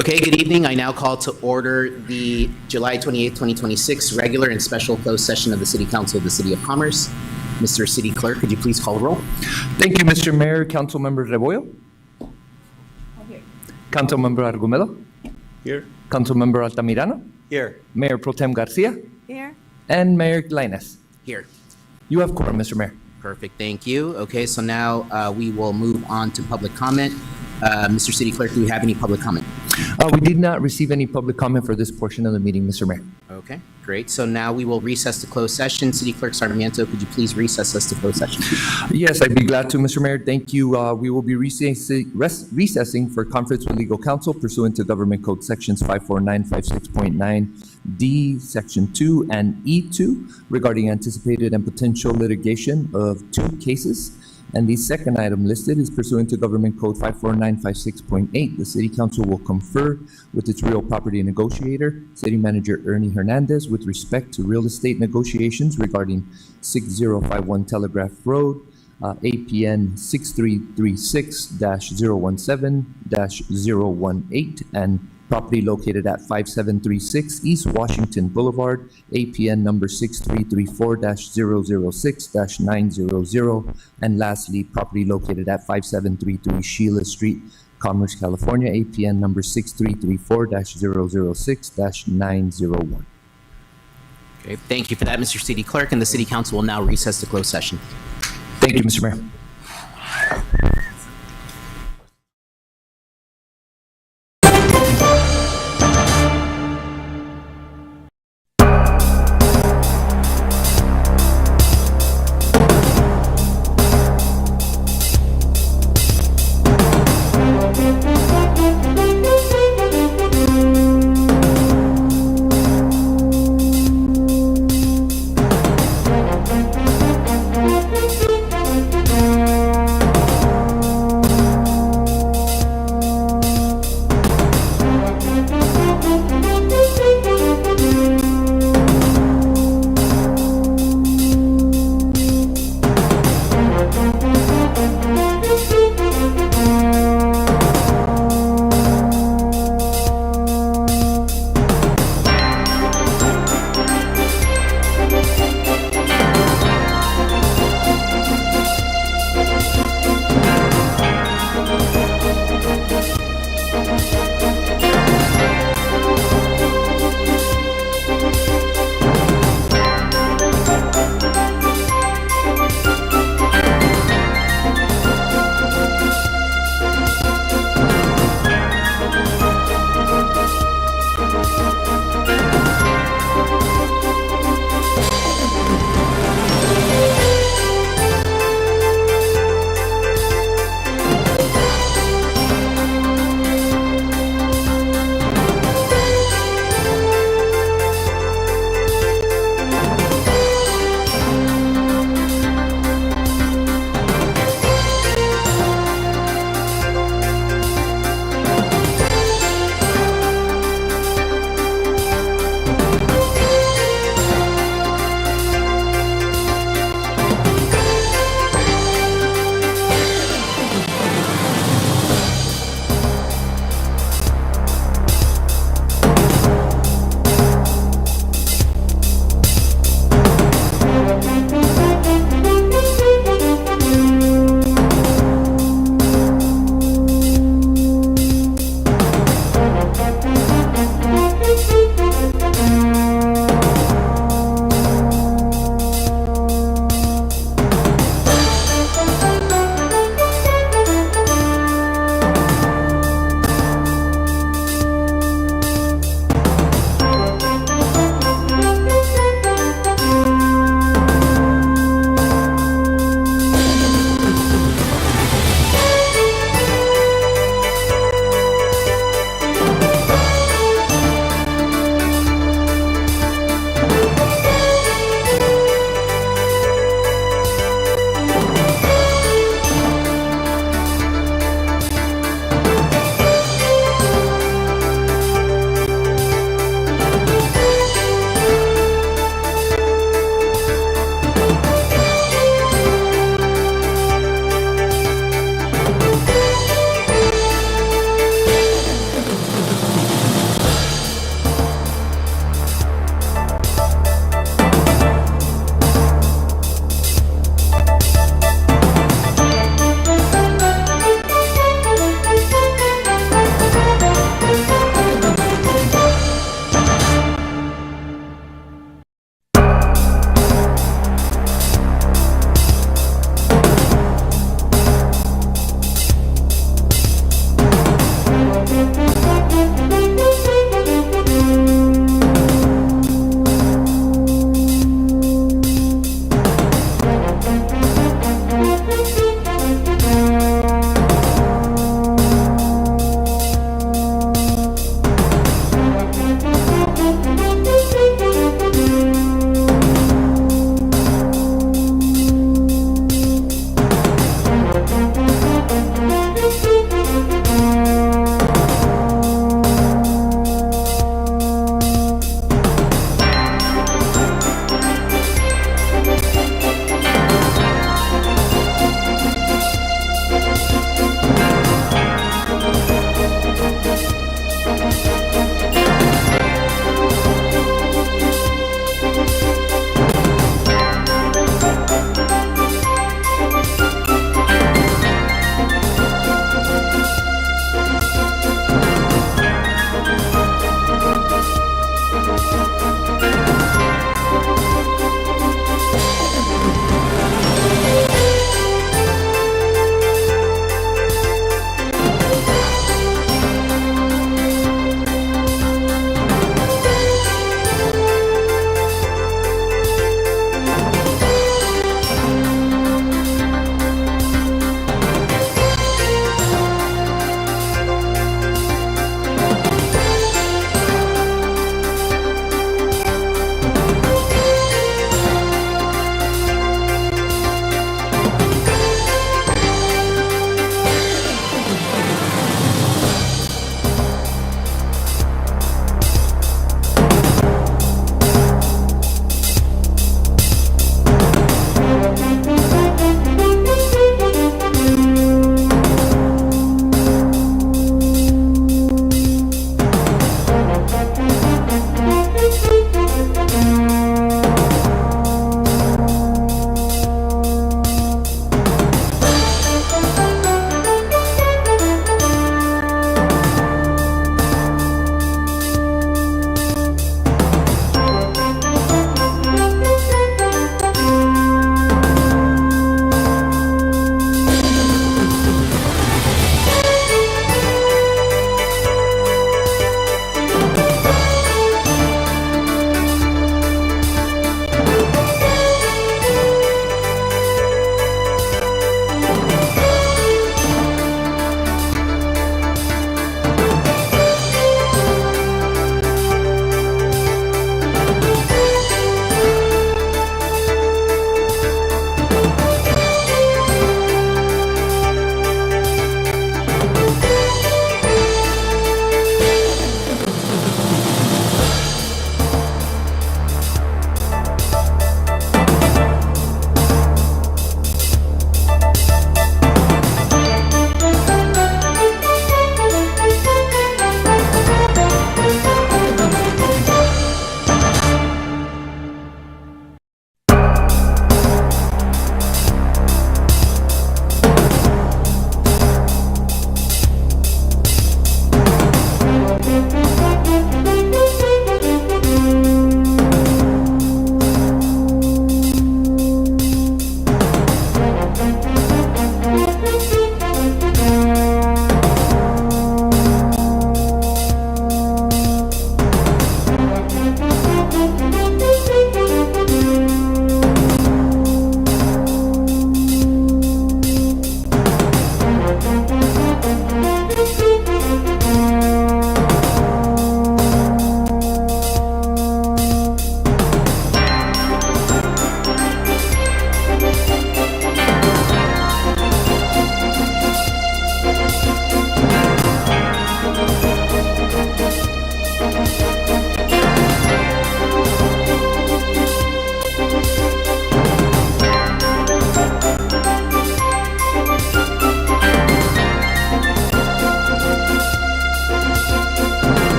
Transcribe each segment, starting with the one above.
Okay, good evening. I now call to order the July 28th, 2026 regular and special closed session of the City Council of the City of Commerce. Mr. City Clerk, could you please call the roll? Thank you, Mr. Mayor. Councilmember Rebollo? Councilmember Argumedo? Here. Councilmember Altamirano? Here. Mayor Pro Tem Garcia? Here. And Mayor Lainez. Here. You have quorum, Mr. Mayor. Perfect, thank you. Okay, so now we will move on to public comment. Mr. City Clerk, do we have any public comment? We did not receive any public comment for this portion of the meeting, Mr. Mayor. Okay, great. So now we will recess to closed session. City Clerk Sarmiento, could you please recess us to closed session? Yes, I'd be glad to, Mr. Mayor. Thank you. We will be recessing for conference with legal counsel pursuant to Government Code Sections 549, 56.9D, Section 2, and E2 regarding anticipated and potential litigation of two cases. And the second item listed is pursuant to Government Code 54956.8. The City Council will confer with its real property negotiator, City Manager Ernie Hernandez, with respect to real estate negotiations regarding 6051 Telegraph Road, APN 6336-017-018, and property located at 5736 East Washington Boulevard, APN number 6334-006-900, and lastly, property located at 5733 Sheila Street, Commerce, California, APN number 6334-006-901. Okay, thank you for that, Mr. City Clerk, and the City Council will now recess to closed session. Thank you, Mr. Mayor.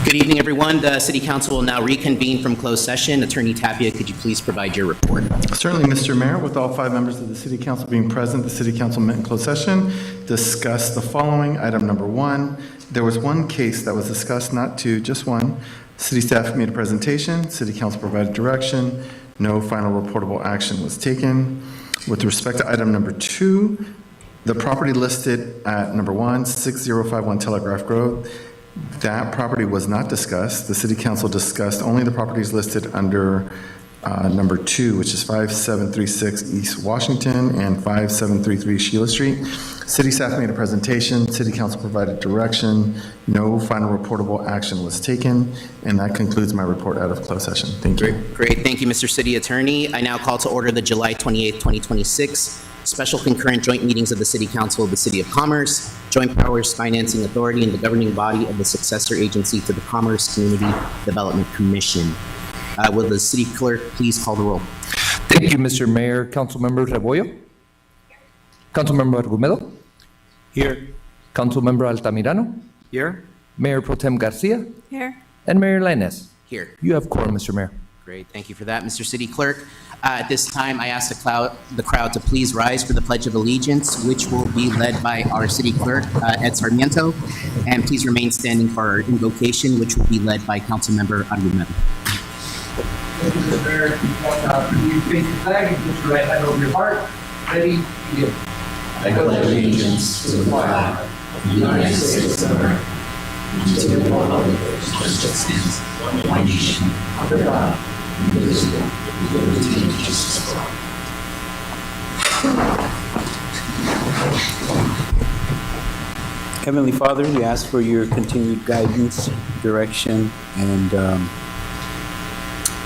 Good evening, everyone. The City Council will now reconvene from closed session. Attorney Tapia, could you please provide your report? Certainly, Mr. Mayor. With all 5 members of the City Council being present, the City Council met in closed session, discussed the following. Item number 1, there was one case that was discussed, not two, just one. City staff made a presentation. City Council provided direction. No final reportable action was taken. With respect to item number 2, the property listed at number 1, 6051 Telegraph Road, that property was not discussed. The City Council discussed only the properties listed under number 2, which is 5736 East Washington and 5733 Sheila Street. City staff made a presentation. City Council provided direction. No final reportable action was taken. And that concludes my report out of closed session. Thank you. Great. Thank you, Mr. City Attorney. I now call to order the July 28th, 2026 special concurrent joint meetings of the City Council of the City of Commerce, Joint Powers Financing Authority, and the governing body of the successor agency to the Commerce Community Development Commission. Will the city clerk please call the roll? Thank you, Mr. Mayor. Councilmember Rebollo? Councilmember Argumedo? Here. Councilmember Altamirano? Here. Mayor Pro Tem Garcia? Here. And Mayor Lainez? Here. You have quorum, Mr. Mayor. Great. Thank you for that, Mr. City Clerk. At this time, I ask the crowd to please rise for the Pledge of Allegiance, which will be led by our City Clerk, Ed Sarmiento. And please remain standing for our invocation, which will be led by Councilmember Argumedo. Thank you, Mr. Mayor. You face the flag and put your right hand over your heart. Ready, begin. I pledge allegiance to the flag of the United States of America and to the republic that stands one nation under God, indivisible, with liberty and justice for all. Heavenly Father, we ask for your continued guidance, direction, and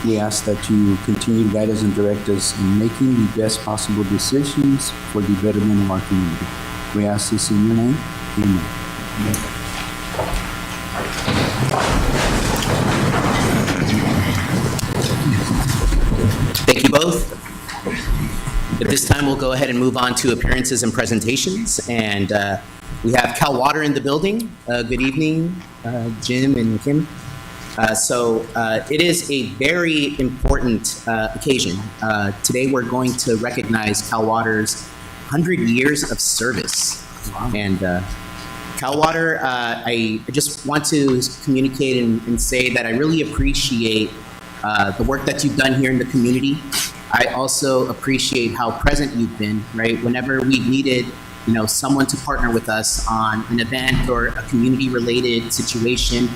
we ask that you continue to guide us and direct us in making the best possible decisions for the betterment of our community. We ask this in your name. Amen. Thank you both. At this time, we'll go ahead and move on to appearances and presentations. And we have Cal Water in the building. Good evening, Jim and Kim. It is a very important occasion. Today, we're going to recognize Cal Water's 100 years of service. Wow. And Cal Water, I just want to communicate and say that I really appreciate the work that you've done here in the community. I also appreciate how present you've been, right? Whenever we've needed, someone to partner with us on an event or a community-related situation,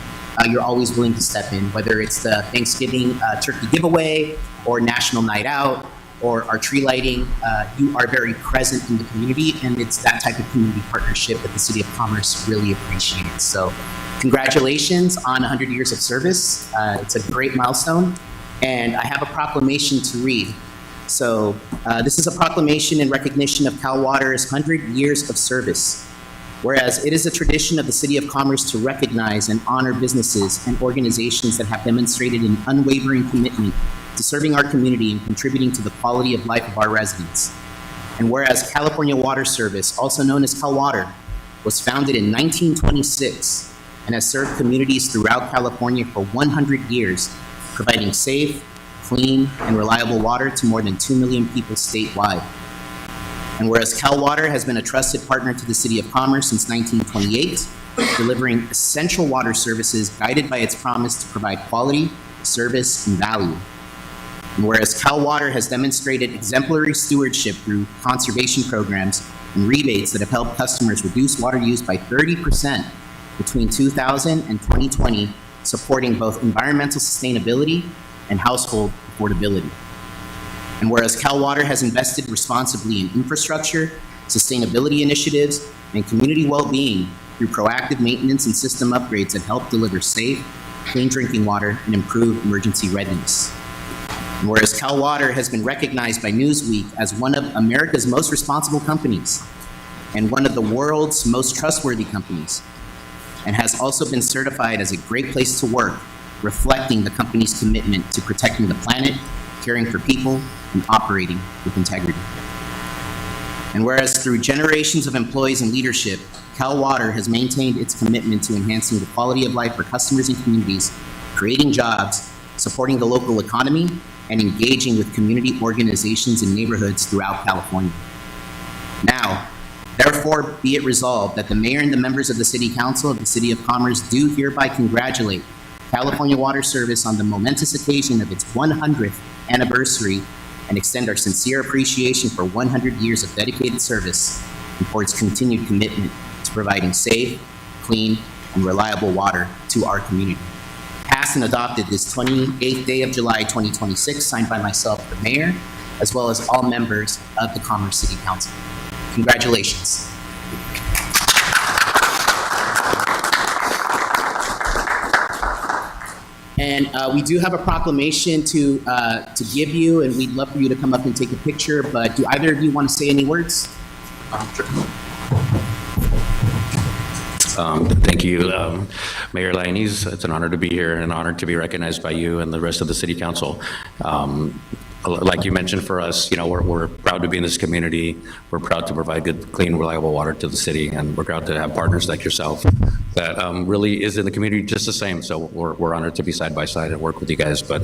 you're always willing to step in, whether it's the Thanksgiving turkey giveaway or National Night Out or our tree lighting. You are very present in the community, and it's that type of community partnership that the City of Commerce really appreciates. So congratulations on 100 years of service. It's a great milestone, and I have a proclamation to read. So this is a proclamation in recognition of Cal Water's 100 years of service. Whereas it is a tradition of the City of Commerce to recognize and honor businesses and organizations that have demonstrated an unwavering commitment to serving our community and contributing to the quality of life of our residents. And whereas California Water Service, also known as Cal Water, was founded in 1926 and has served communities throughout California for 100 years, providing safe, clean, and reliable water to more than 2 million people statewide. And whereas Cal Water has been a trusted partner to the City of Commerce since 1928, delivering essential water services guided by its promise to provide quality, service, and value. And whereas Cal Water has demonstrated exemplary stewardship through conservation programs and rebates that have helped customers reduce water use by 30% between 2000 and 2020, supporting both environmental sustainability and household affordability. And whereas Cal Water has invested responsibly in infrastructure, sustainability initiatives, and community well-being through proactive maintenance and system upgrades that help deliver safe, clean drinking water and improve emergency readiness. And whereas Cal Water has been recognized by Newsweek as one of America's most responsible companies and one of the world's most trustworthy companies, and has also been certified as a great place to work, reflecting the company's commitment to protecting the planet, caring for people, and operating with integrity. And whereas through generations of employees and leadership, Cal Water has maintained its commitment to enhancing the quality of life for customers and communities, creating jobs, supporting the local economy, and engaging with community organizations and neighborhoods throughout California. Now, therefore, be it resolved that the mayor and the members of the City Council of the City of Commerce do hereby congratulate California Water Service on the momentous occasion of its 100th anniversary and extend our sincere appreciation for 100 years of dedicated service and for its continued commitment to providing safe, clean, and reliable water to our community. Passed and adopted this 28th day of July 2026, signed by myself, the mayor, as well as all members of the Commerce City Council. Congratulations. And we do have a proclamation to give you, and we'd love for you to come up and take a picture, but do either of you want to say any words? Thank you, Mayor Lainez. It's an honor to be here and an honor to be recognized by you and the rest of the City Council. Like you mentioned, for us, we're proud to be in this community. We're proud to provide good, clean, reliable water to the city, and we're proud to have partners like yourself that really is in the community just the same. So we're honored to be side by side and work with you guys. But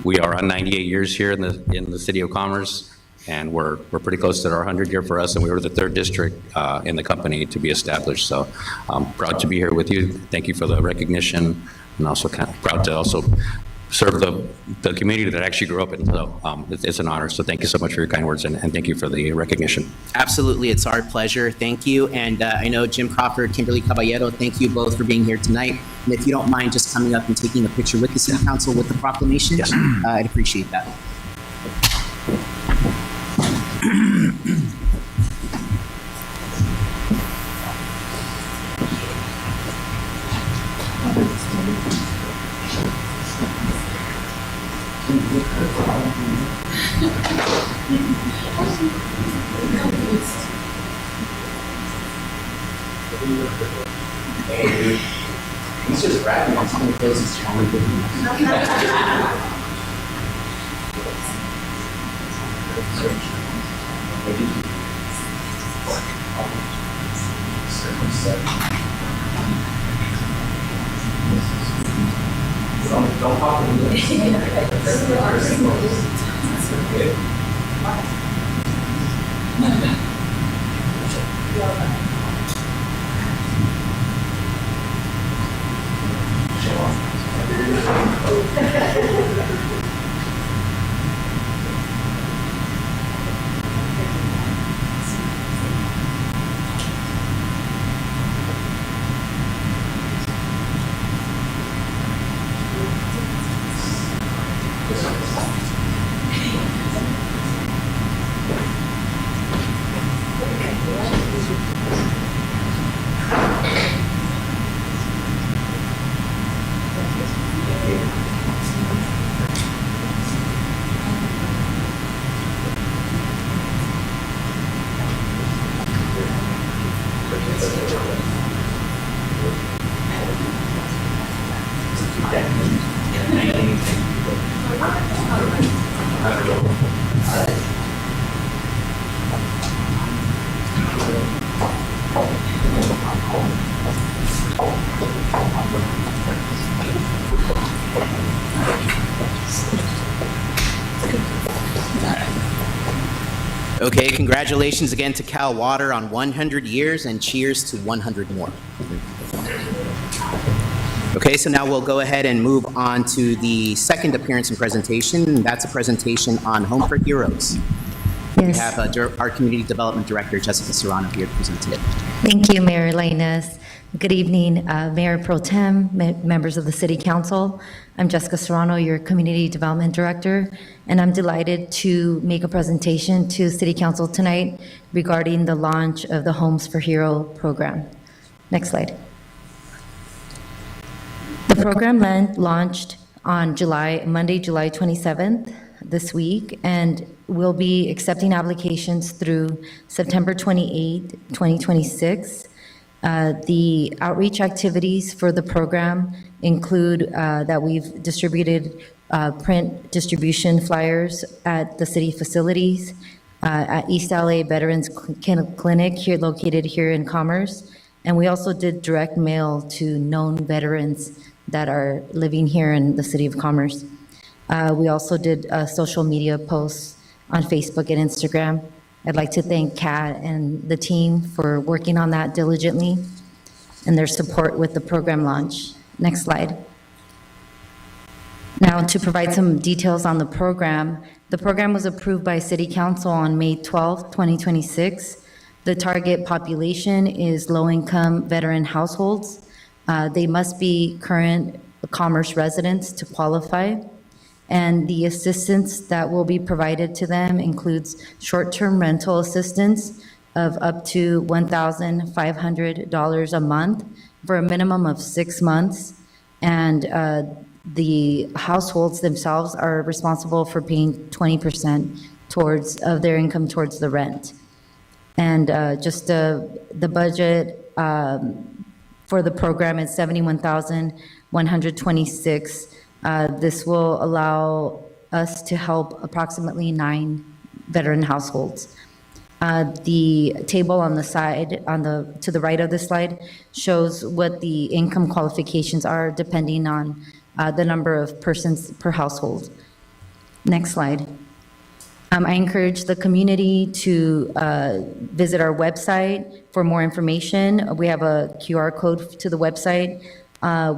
we are on 98 years here in the City of Commerce. And we're pretty close to our 100th year for us, and we were the third district in the company to be established. So I'm proud to be here with you. Thank you for the recognition, and also kind of proud to also serve the community that I actually grew up in. So it's an honor. So thank you so much for your kind words, and thank you for the recognition. Absolutely, it's our pleasure. Thank you. And I know Jim Crawford, Kimberly Caballero, thank you both for being here tonight. And if you don't mind just coming up and taking a picture with the City Council with the proclamation, Yes. I'd appreciate that. He's just bragging on some of the places Don't pop Okay, congratulations again to Cal Water on 100 years, and cheers to 100 more. Okay, so now we'll go ahead and move on to the second appearance and presentation, and that's a presentation on Home for Heroes. We Yes. have our Community Development Director, Jessica Serrano, here to present today. Thank you, Mayor Lainez. Good evening, Mayor Pro Tem, members of the City Council. I'm Jessica Serrano, your Community Development Director, and I'm delighted to make a presentation to City Council tonight regarding the launch of the Homes for Hero program. Next slide. The program launched on Monday, July 27th, this week, and we'll be accepting applications through September 28, 2026. The outreach activities for the program include that we've distributed print distribution flyers at the city facilities. at East LA Veterans Clinic here located here in Commerce. And we also did direct mail to known veterans that are living here in the city of Commerce. We also did social media posts on Facebook and Instagram. I'd like to thank Kat and the team for working on that diligently and their support with the program launch. Next slide. Now, to provide some details on the program was approved by City Council on May 12, 2026. The target population is low-income veteran households. They must be current Commerce residents to qualify. And the assistance that will be provided to them includes short-term rental assistance of up to $1,500 a month for a minimum of 6 months. And the households themselves are responsible for paying 20% of their income towards the rent. And just the budget for the program is $71,126. This will allow us to help approximately 9 veteran households. The table on the side, to the right of the slide, shows what the income qualifications are depending on the number of persons per household. Next slide. I encourage the community to visit our website for more information. We have a QR code to the website.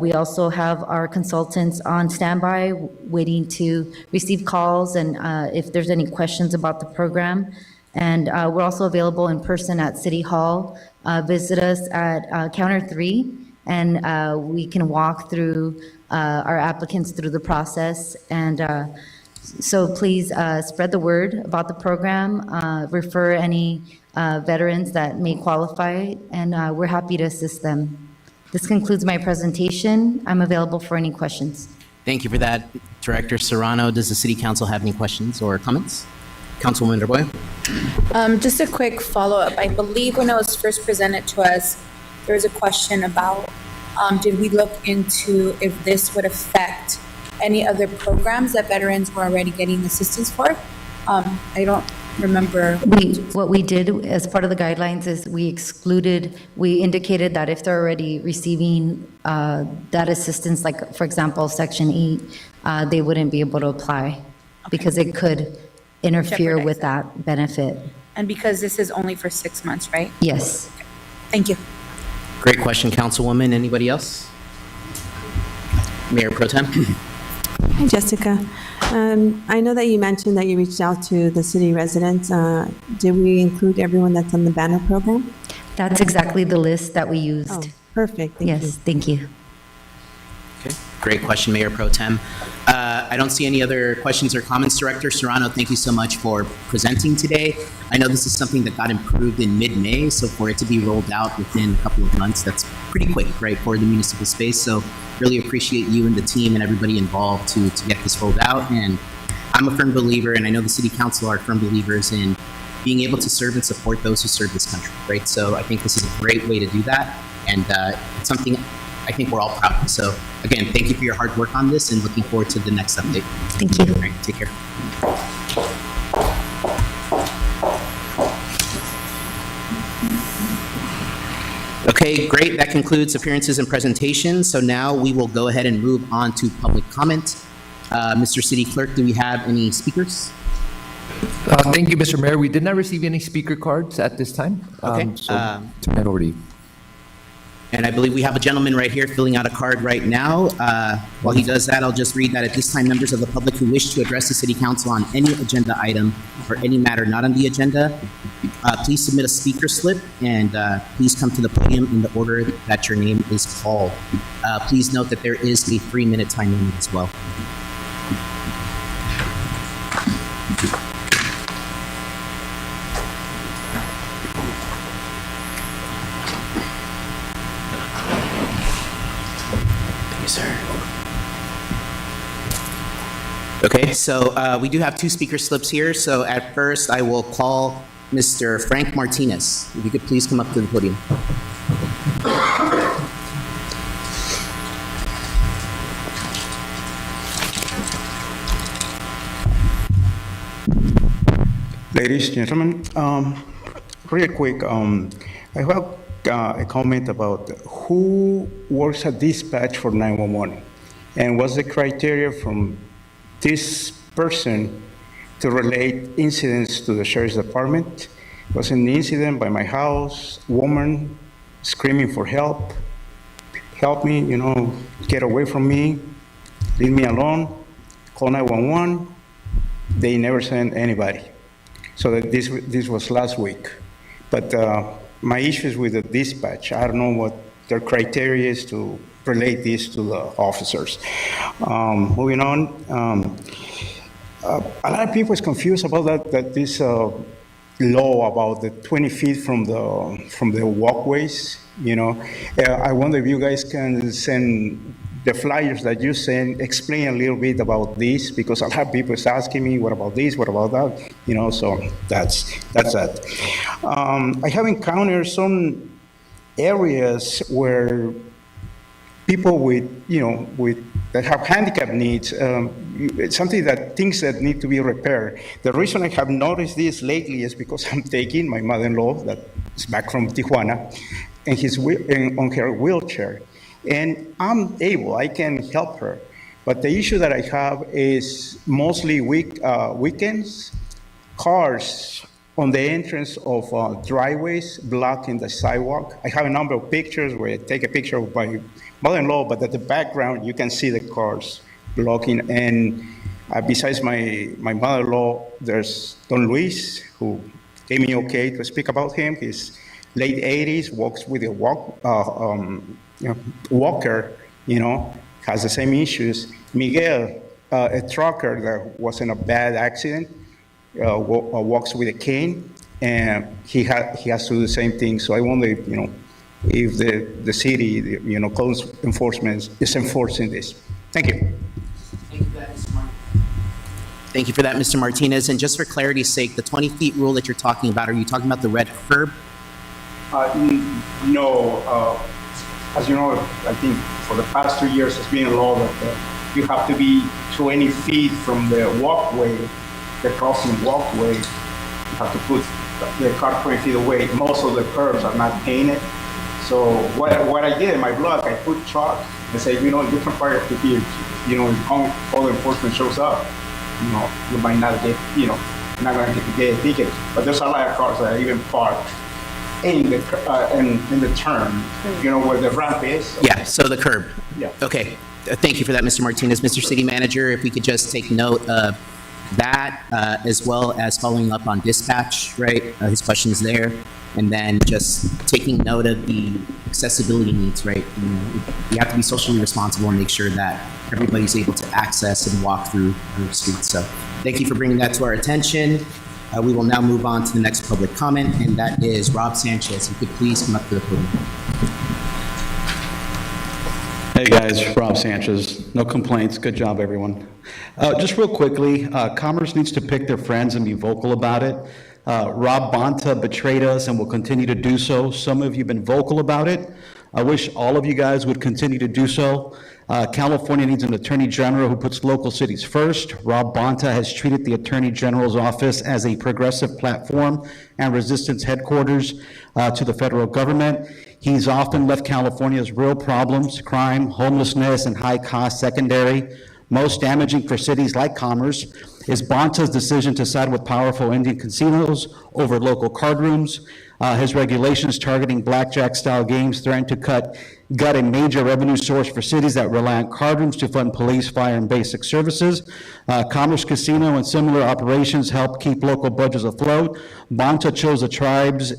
We also have our consultants on standby waiting to receive calls and if there's any questions about the program. And we're also available in person at City Hall. Visit us at Counter 3 and we can walk through our applicants through the process. And so please spread the word about the program, refer any veterans that may qualify, and we're happy to assist them. This concludes my presentation. I'm available for any questions. Thank you for that, Director Serrano. Does the City Council have any questions or comments? Councilwoman Darboy? Just a quick follow-up. I believe when it was first presented to us, there was a question about, did we look into if this would affect any other programs that veterans were already getting assistance for? I don't remember. What we did as part of the guidelines is we indicated that if they're already receiving that assistance, like for example, Section 8, they wouldn't be able to apply because it could interfere with that benefit. And because this is only for 6 months, right? Yes. Thank you. Great question, Councilwoman. Anybody else? Mayor Pro Tem? Hi, Jessica. I know that you mentioned that you reached out to the city residents. Did we include everyone that's on the banner program? That's exactly the list that we used. Oh, perfect. Thank Yes, you. thank you. Okay, great question, Mayor Pro Tem. I don't see any other questions or comments, Director Serrano. Thank you so much for presenting today. I know this is something that got improved in mid-May, so for it to be rolled out within a couple of months, that's pretty quick, right, for the municipal space. So really appreciate you and the team and everybody involved to get this rolled out. And I'm a firm believer, and I know the City Council are firm believers in being able to serve and support those who serve this country, right? So I think this is a great way to do that, and it's something I think we're all proud of. So again, thank you for your hard work on this and looking forward to the next update. Thank you. All right, take care. Okay, great. That concludes appearances and presentations. So now we will go ahead and move on to public comment. Mr. City Clerk, do we have any speakers? Thank you, Mr. Mayor. We did not receive any speaker cards at this time. Okay, So turn that over to you. And I believe we have a gentleman right here filling out a card right now. While he does that, I'll just read that at this time, members of the public who wish to address the City Council on any agenda item or any matter not on the agenda, please submit a speaker slip and please come to the podium in the order that your name is called. Please note that there is a 3-minute time limit as well. Okay, so we do have 2 speaker slips here. So at first, I will call Mr. Frank Martinez. If you could please come up to the podium. Ladies, gentlemen, real quick, I have a comment about who works at dispatch for 911, and what's the criteria from this person to relate incidents to the sheriff's department? Was an incident by my house, woman screaming for help me, get away from me, leave me alone, call 911. They never sent anybody. So that this was last week. But my issues with the dispatch, I don't know what their criteria is to relate this to the officers. Moving on, a lot of people is confused about that this law about the 20 feet from the walkways. I wonder if you guys can send the flyers that you send, explain a little bit about this, because a lot of people is asking me, what about this, what about that? So that's that. I have encountered some areas where people that have handicap needs, it's something things that need to be repaired. The reason I have noticed this lately is because I'm taking my mother-in-law that is back from Tijuana, and on her wheelchair. And I can help her. But the issue that I have is mostly weekends, cars on the entrance of driveways blocking the sidewalk. I have a number of pictures where I take a picture of my mother-in-law, but at the background, you can see the cars blocking. And besides my mother-in-law, there's Don Luis, who gave me okay to speak about him. He's late 80s, walks with a walker, has the same issues. Miguel, a trucker that was in a bad accident, walks with a cane, and he has to do the same thing. So I wonder if the city, code enforcement is enforcing this. Thank you. Thank you for that, Mr. Martinez. And just for clarity's sake, the 20 feet rule that you're talking about, are you talking about the red curb? No. As you know, I think for the past 2 years, it's been a law that you have to be 20 feet from the walkway, the crossing walkway. You have to put the car 20 feet away. Most of the curbs are not painted. So what I did in my blog, I put chalk and say, you can park to here. If code enforcement shows up, you might not get, not going to get a ticket. But there's a lot of cars that are even parked in the turn, where the ramp is. Yeah, so the curb. Yeah. Okay, thank you for that, Mr. Martinez. Mr. City Manager, if we could just take note of that, as well as following up on dispatch, right? His questions there. And then just taking note of the accessibility needs, right? You have to be socially responsible and make sure that everybody's able to access and walk through the streets. So thank you for bringing that to our attention. We will now move on to the next public comment, and that is Rob Sanchez. If you could please come up to the podium. Hey guys, Rob Sanchez. No complaints. Good job, everyone. Just real quickly, Commerce needs to pick their friends and be vocal about it. Rob Bonta betrayed us and will continue to do so. Some of you have been vocal about it. I wish all of you guys would continue to do so. California needs an attorney general who puts local cities first. Rob Bonta has treated the attorney general's office as a progressive platform and resistance headquarters to the federal government. He's often left California's real problems, crime, homelessness, and high-cost secondary. Most damaging for cities like Commerce is Bonta's decision to side with powerful Indian casinos over local card rooms. His regulations targeting blackjack-style games threaten to gut a major revenue source for cities that rely on card rooms to fund police, fire, and basic services. Commerce Casino and similar operations help keep local budgets afloat. Bonta chose the tribe's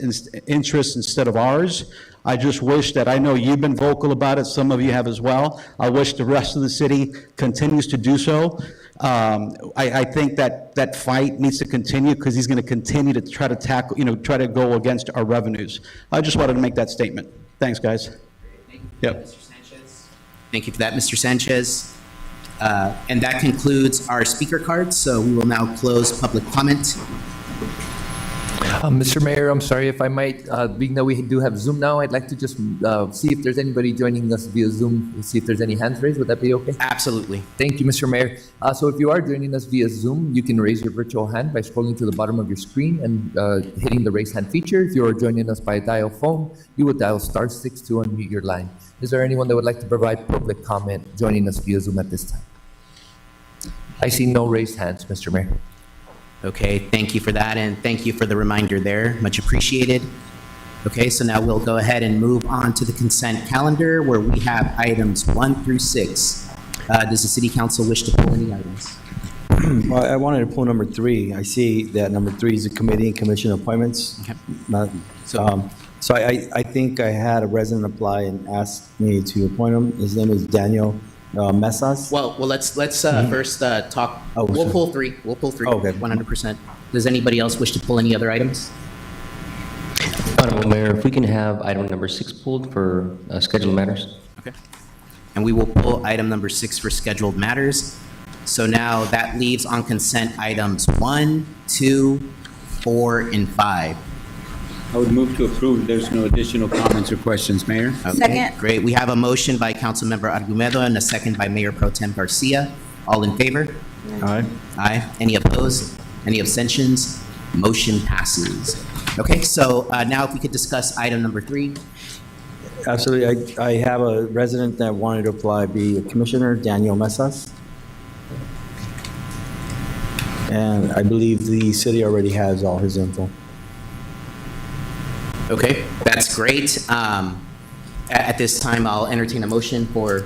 interests instead of ours. I just wish that, I know you've been vocal about it, some of you have as well. I wish the rest of the city continues to do so. I think that fight needs to continue because he's going to continue to try to tackle, try to go against our revenues. I just wanted to make that statement. Thanks, guys. Yep. Mr. Sanchez. Thank you for that, Mr. Sanchez. And that concludes our speaker cards, so we will now close public comment. Mr. Mayor, I'm sorry if I might, being that we do have Zoom now, I'd like to just see if there's anybody joining us via Zoom, see if there's any hands raised. Would that be okay? Absolutely. Thank you, Mr. Mayor. So if you are joining us via Zoom, you can raise your virtual hand by scrolling to the bottom of your screen and hitting the raise hand feature. If you are joining us by dial phone, you would dial *6 to unmute your line. Is there anyone that would like to provide public comment joining us via Zoom at this time? I see no raised hands, Mr. Mayor. Okay, thank you for that, and thank you for the reminder there. Much appreciated. Okay, so now we'll go ahead and move on to the consent calendar where we have items 1 through 6. Does the city council wish to pull any items? Well, I wanted to pull number 3. I see that number 3 is the committee and commission appointments. Okay. So I think I had a resident apply and ask me to appoint him. His name is Daniel Mesas. Well, let's first talk. Oh, We'll sure. pull 3. We'll pull 3. Okay. 100%. Does anybody else wish to pull any other items? Honorable Mayor, if we can have item number 6 pulled for scheduled matters. Okay. And we will pull item number 6 for scheduled matters. So now that leaves on consent items 1, 2, 4, and 5. I would move to approve. There's no additional comments or questions, Mayor. Okay, Second. great. We have a motion by Councilmember Argumedo and a second by Mayor Pro Tem Garcia. All in favor? Aye. Aye. Any opposed? Any abstentions? Motion passes. Okay, so now if we could discuss item number 3. Absolutely. I have a resident that wanted to apply, be a commissioner, Daniel Mesas. And I believe the city already has all his info. Okay, that's great. At this time, I'll entertain a motion for,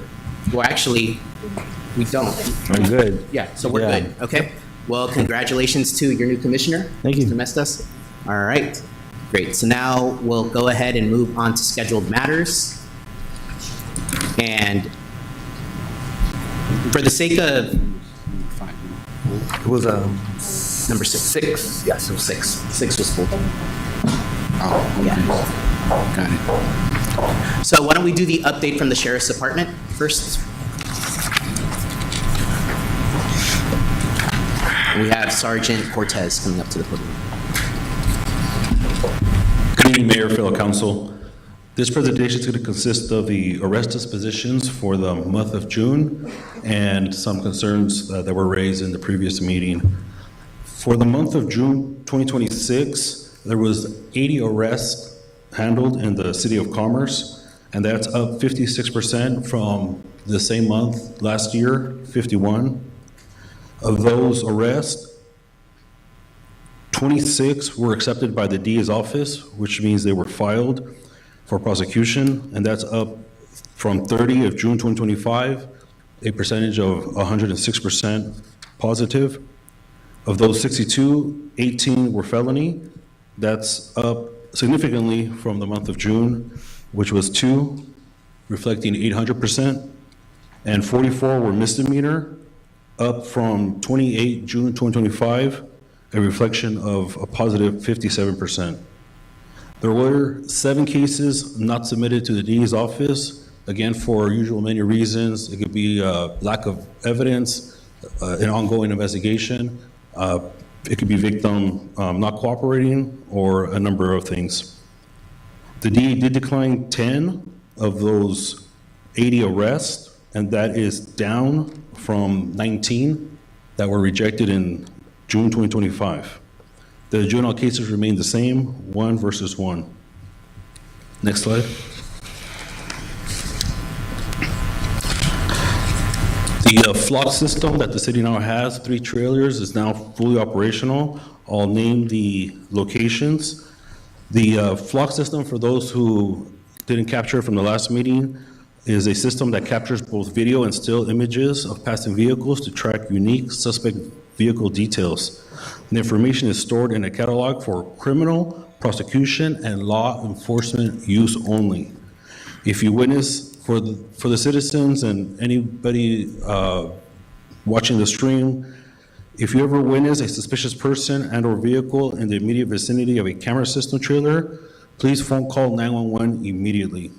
well, actually, we don't. I'm good. Yeah, so we're Yeah. good, okay? Well, congratulations to your new commissioner. Thank you. Mr. Mestas. All right, great. So now we'll go ahead and move on to scheduled matters. And for the sake of It was number 6. 6. Yeah, so 6. 6 was pulled. Oh, yeah. Got it. So why don't we do the update from the sheriff's department first? We have Sergeant Cortez coming up to the podium. Good evening, Mayor, fellow council. This presentation is going to consist of the arrest dispositions for the month of June and some concerns that were raised in the previous meeting. For the month of June 2026, there was 80 arrests handled in the City of Commerce, and that's up 56% from the same month last year, 51. Of those arrests, 26 were accepted by the DA's office, which means they were filed for prosecution, and that's up from 30 of June 2025, a percentage of 106% positive. Of those 62, 18 were felony. That's up significantly from the month of June, which was 2, reflecting 800%, and 44 were misdemeanor, up from 28 June 2025, a reflection of a positive 57%. There were 7 cases not submitted to the DA's office, again, for usual many reasons. It could be lack of evidence, an ongoing investigation. It could be victim not cooperating, or a number of things. The DA did decline 10 of those 80 arrests, and that is down from 19 that were rejected in June 2025. The juvenile cases remain the same, 1 versus 1. Next slide. The flock system that the city now has, 3 trailers, is now fully operational. I'll name the locations. The flock system, for those who didn't capture it from the last meeting, is a system that captures both video and still images of passing vehicles to track unique suspect vehicle details. The information is stored in a catalog for criminal, prosecution, and law enforcement use only. If you witness, for the citizens and anybody watching the stream, if you ever witness a suspicious person and/or vehicle in the immediate vicinity of a camera system trailer, please phone call 911 immediately.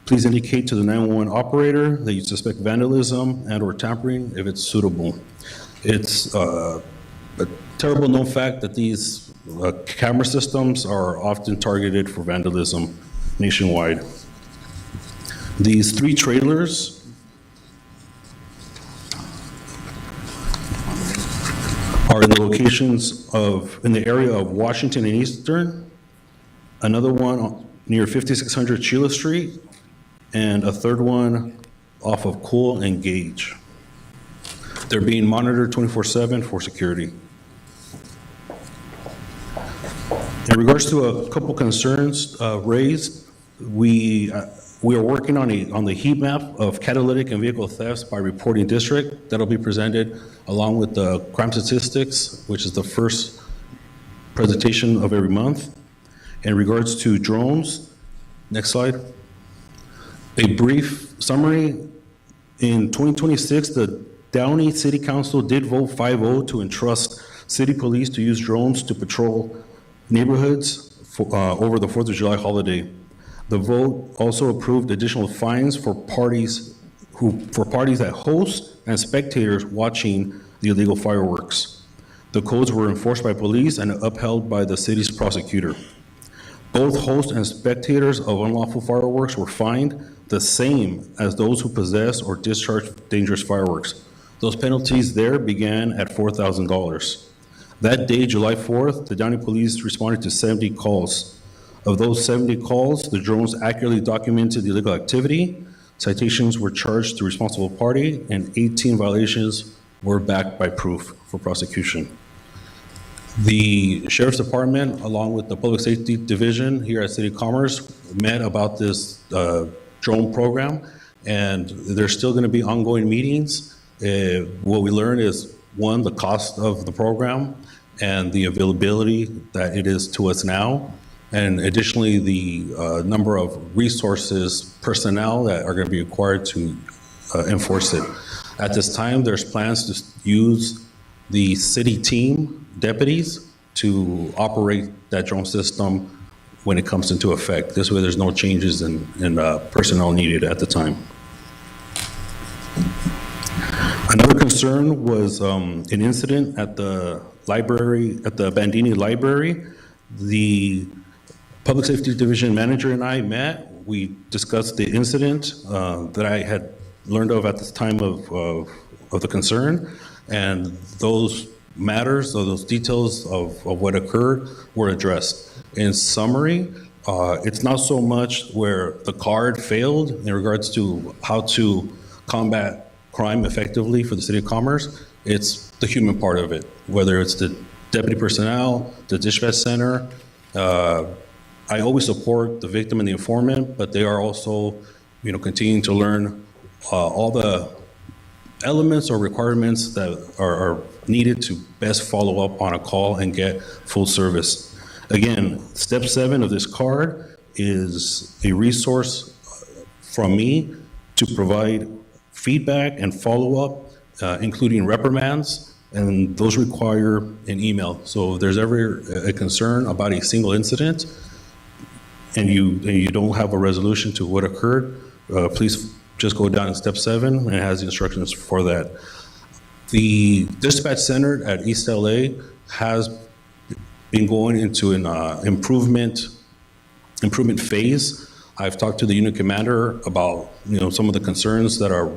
Please indicate to the 911 operator that you suspect vandalism and/or tampering if it's suitable. It's a terrible known fact that these Camera systems are often targeted for vandalism nationwide. These 3 trailers are in the locations in the area of Washington and Eastern, another one near 5600 Sheila Street, and a third one off of Cool and Gage. They're being monitored 24/7 for security. In regards to a couple concerns raised, we are working on the heat map of catalytic and vehicle thefts by reporting district. That'll be presented along with the crime statistics, which is the first presentation of every month. In regards to drones, next slide. A brief summary. In 2026, the Downey City Council did vote 5-0 to entrust city police to use drones to patrol neighborhoods over the 4th of July holiday. The vote also approved additional fines for parties that host and spectators watching the illegal fireworks. The codes were enforced by police and upheld by the city's prosecutor. Both hosts and spectators of unlawful fireworks were fined the same as those who possess or discharge dangerous fireworks. Those penalties there began at $4,000. That day, July 4th, the Downey Police responded to 70 calls. Of those 70 calls, the drones accurately documented the illegal activity. Citations were charged to responsible party, and 18 violations were backed by proof for prosecution. The Sheriff's Department, along with the Public Safety Division here at City of Commerce, met about this drone program, and there's still going to be ongoing meetings. What we learned is, one, the cost of the program and the availability that it is to us now, and additionally, the number of resources, personnel that are going to be required to enforce it. At this time, there's plans to use the city team deputies to operate that drone system when it comes into effect. This way, there's no changes in personnel needed at the time. Another concern was an incident at the library, at the Bandini Library. The Public Safety Division manager and I met. We discussed the incident that I had learned of at the time of the concern, and those matters, or those details of what occurred were addressed. In summary, it's not so much where the card failed in regards to how to combat crime effectively for the City of Commerce. It's the human part of it, whether it's the deputy personnel, the dispatch center. I always support the victim and the informant, but they are also, continuing to learn all the elements or requirements that are needed to best follow up on a call and get full service. Again, step 7 of this card is a resource from me to provide feedback and follow-up, including reprimands, and those require an email. So if there's ever a concern about a single incident and you don't have a resolution to what occurred, please just go down to step 7, and it has the instructions for that. The dispatch center at East LA has been going into an improvement phase. I've talked to the unit commander about some of the concerns that are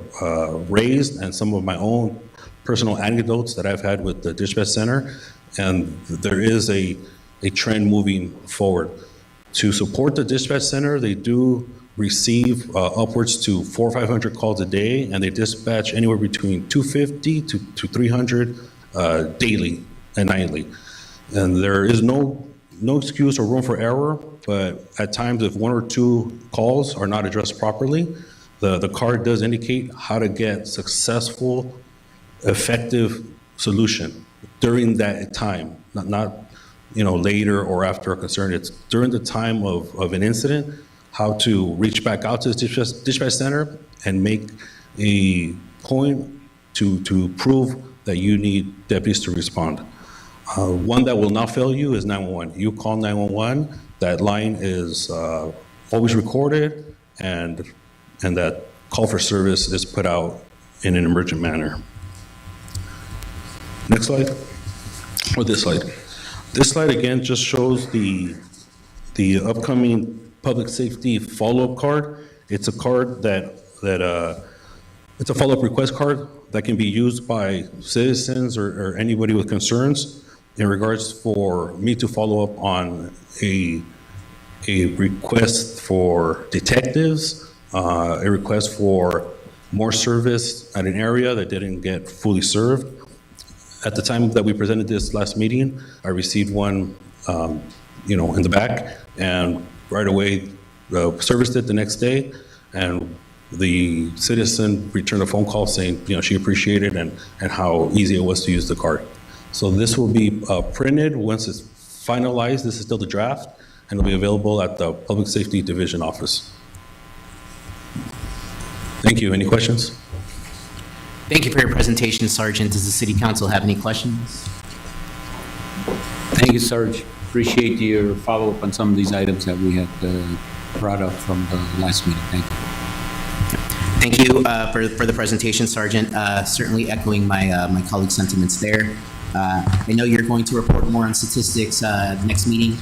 raised and some of my own personal anecdotes that I've had with the dispatch center, and there is a trend moving forward. To support the dispatch center, they do receive upwards to 400 or 500 calls a day, and they dispatch anywhere between 250 to 300 daily and nightly. And there is no excuse or room for error, but at times if 1 or 2 calls are not addressed properly, the card does indicate how to get successful, effective solution during that time, not later or after a concern. It's during the time of an incident, how to reach back out to the dispatch center and make a point to prove that you need deputies to respond. One that will not fail you is 911. You call 911, that line is always recorded, and that call for service is put out in an emergent manner. Next slide, or this slide. This slide again just shows the upcoming public safety follow-up card. It's a card it's a follow-up request card that can be used by citizens or anybody with concerns in regards for me to follow up on a request for detectives, a request for more service at an area that didn't get fully served. At the time that we presented this last meeting, I received one, in the back, and right away serviced it the next day, and the citizen returned a phone call saying, she appreciated and how easy it was to use the card. So this will be printed once it's finalized. This is still the draft, and it'll be available at the Public Safety Division office. Thank you. Any questions? Thank you for your presentation, Sergeant. Does the City Council have any questions? Thank you, Sarge. Appreciate your follow-up on some of these items that we had brought up from the last meeting. Thank you. Thank you for the presentation, Sergeant. Certainly echoing my colleague's sentiments there. I know you're going to report more on statistics next meeting.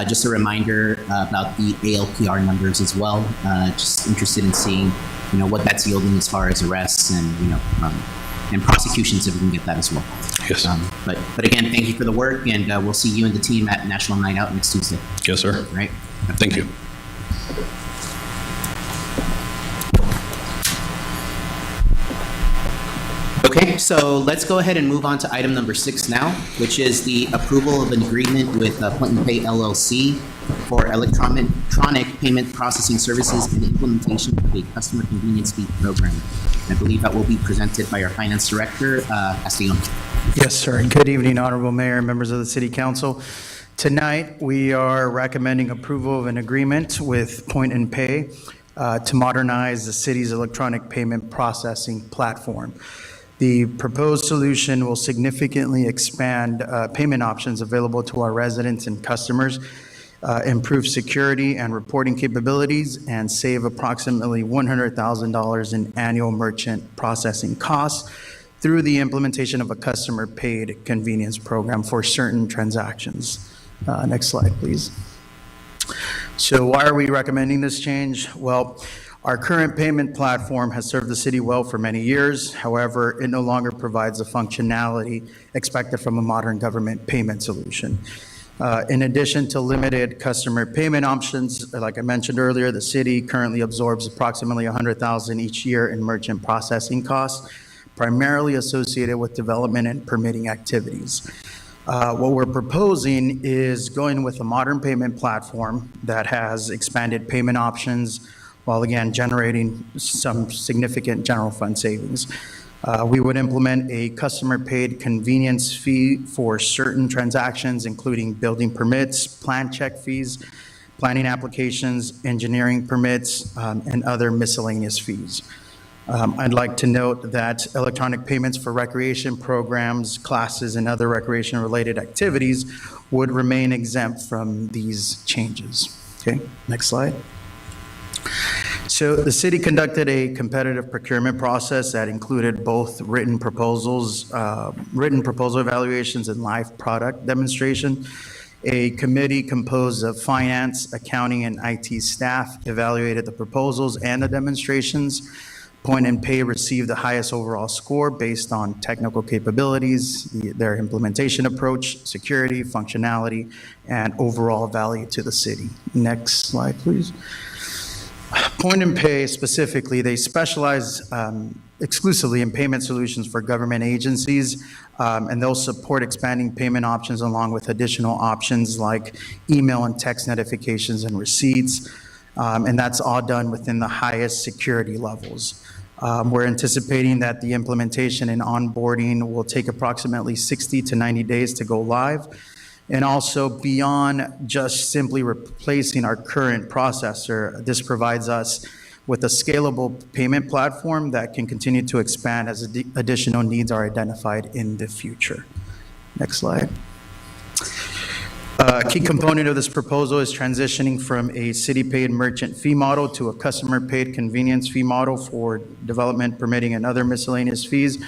Just a reminder about the ALPR numbers as well. Just interested in seeing, what that's yielding as far as arrests and, and prosecutions if we can get that as well. Yes. But again, thank you for the work, and we'll see you and the team at National Night Out next Tuesday. Yes, sir. All right. Thank you. Okay, so let's go ahead and move on to item number 6 now, which is the approval of an agreement with Point and Pay LLC for electronic payment processing services and implementation of a customer convenience fee program. I believe that will be presented by our Finance Director, Castellon. Yes, sir. Good evening, Honorable Mayor and members of the City Council. Tonight, we are recommending approval of an agreement with Point and Pay to modernize the city's electronic payment processing platform. The proposed solution will significantly expand payment options available to our residents and customers, improve security and reporting capabilities, and save approximately $100,000 in annual merchant processing costs through the implementation of a customer-paid convenience program for certain transactions. Next slide, please. So why are we recommending this change? Well, our current payment platform has served the city well for many years. However, it no longer provides the functionality expected from a modern government payment solution. In addition to limited customer payment options, like I mentioned earlier, the city currently absorbs approximately $100,000 each year in merchant processing costs, primarily associated with development and permitting activities. What we're proposing is going with a modern payment platform that has expanded payment options, while again generating some significant general fund savings. We would implement a customer-paid convenience fee for certain transactions, including building permits, plan check fees, planning applications, engineering permits, and other miscellaneous fees. I'd like to note that electronic payments for recreation programs, classes, and other recreation-related activities would remain exempt from these changes. Okay, next slide. So the city conducted a competitive procurement process that included both written proposal evaluations and live product demonstration. A committee composed of finance, accounting, and IT staff evaluated the proposals and the demonstrations. Point and Pay received the highest overall score based on technical capabilities, their implementation approach, security, functionality, and overall value to the city. Next slide, please. Point and Pay specifically, they specialize exclusively in payment solutions for government agencies, and they'll support expanding payment options along with additional options like email and text notifications and receipts, and that's all done within the highest security levels. We're anticipating that the implementation and onboarding will take approximately 60 to 90 days to go live. And also beyond just simply replacing our current processor, this provides us with a scalable payment platform that can continue to expand as additional needs are identified in the future. Next slide. A key component of this proposal is transitioning from a city-paid merchant fee model to a customer-paid convenience fee model for development, permitting, and other miscellaneous fees.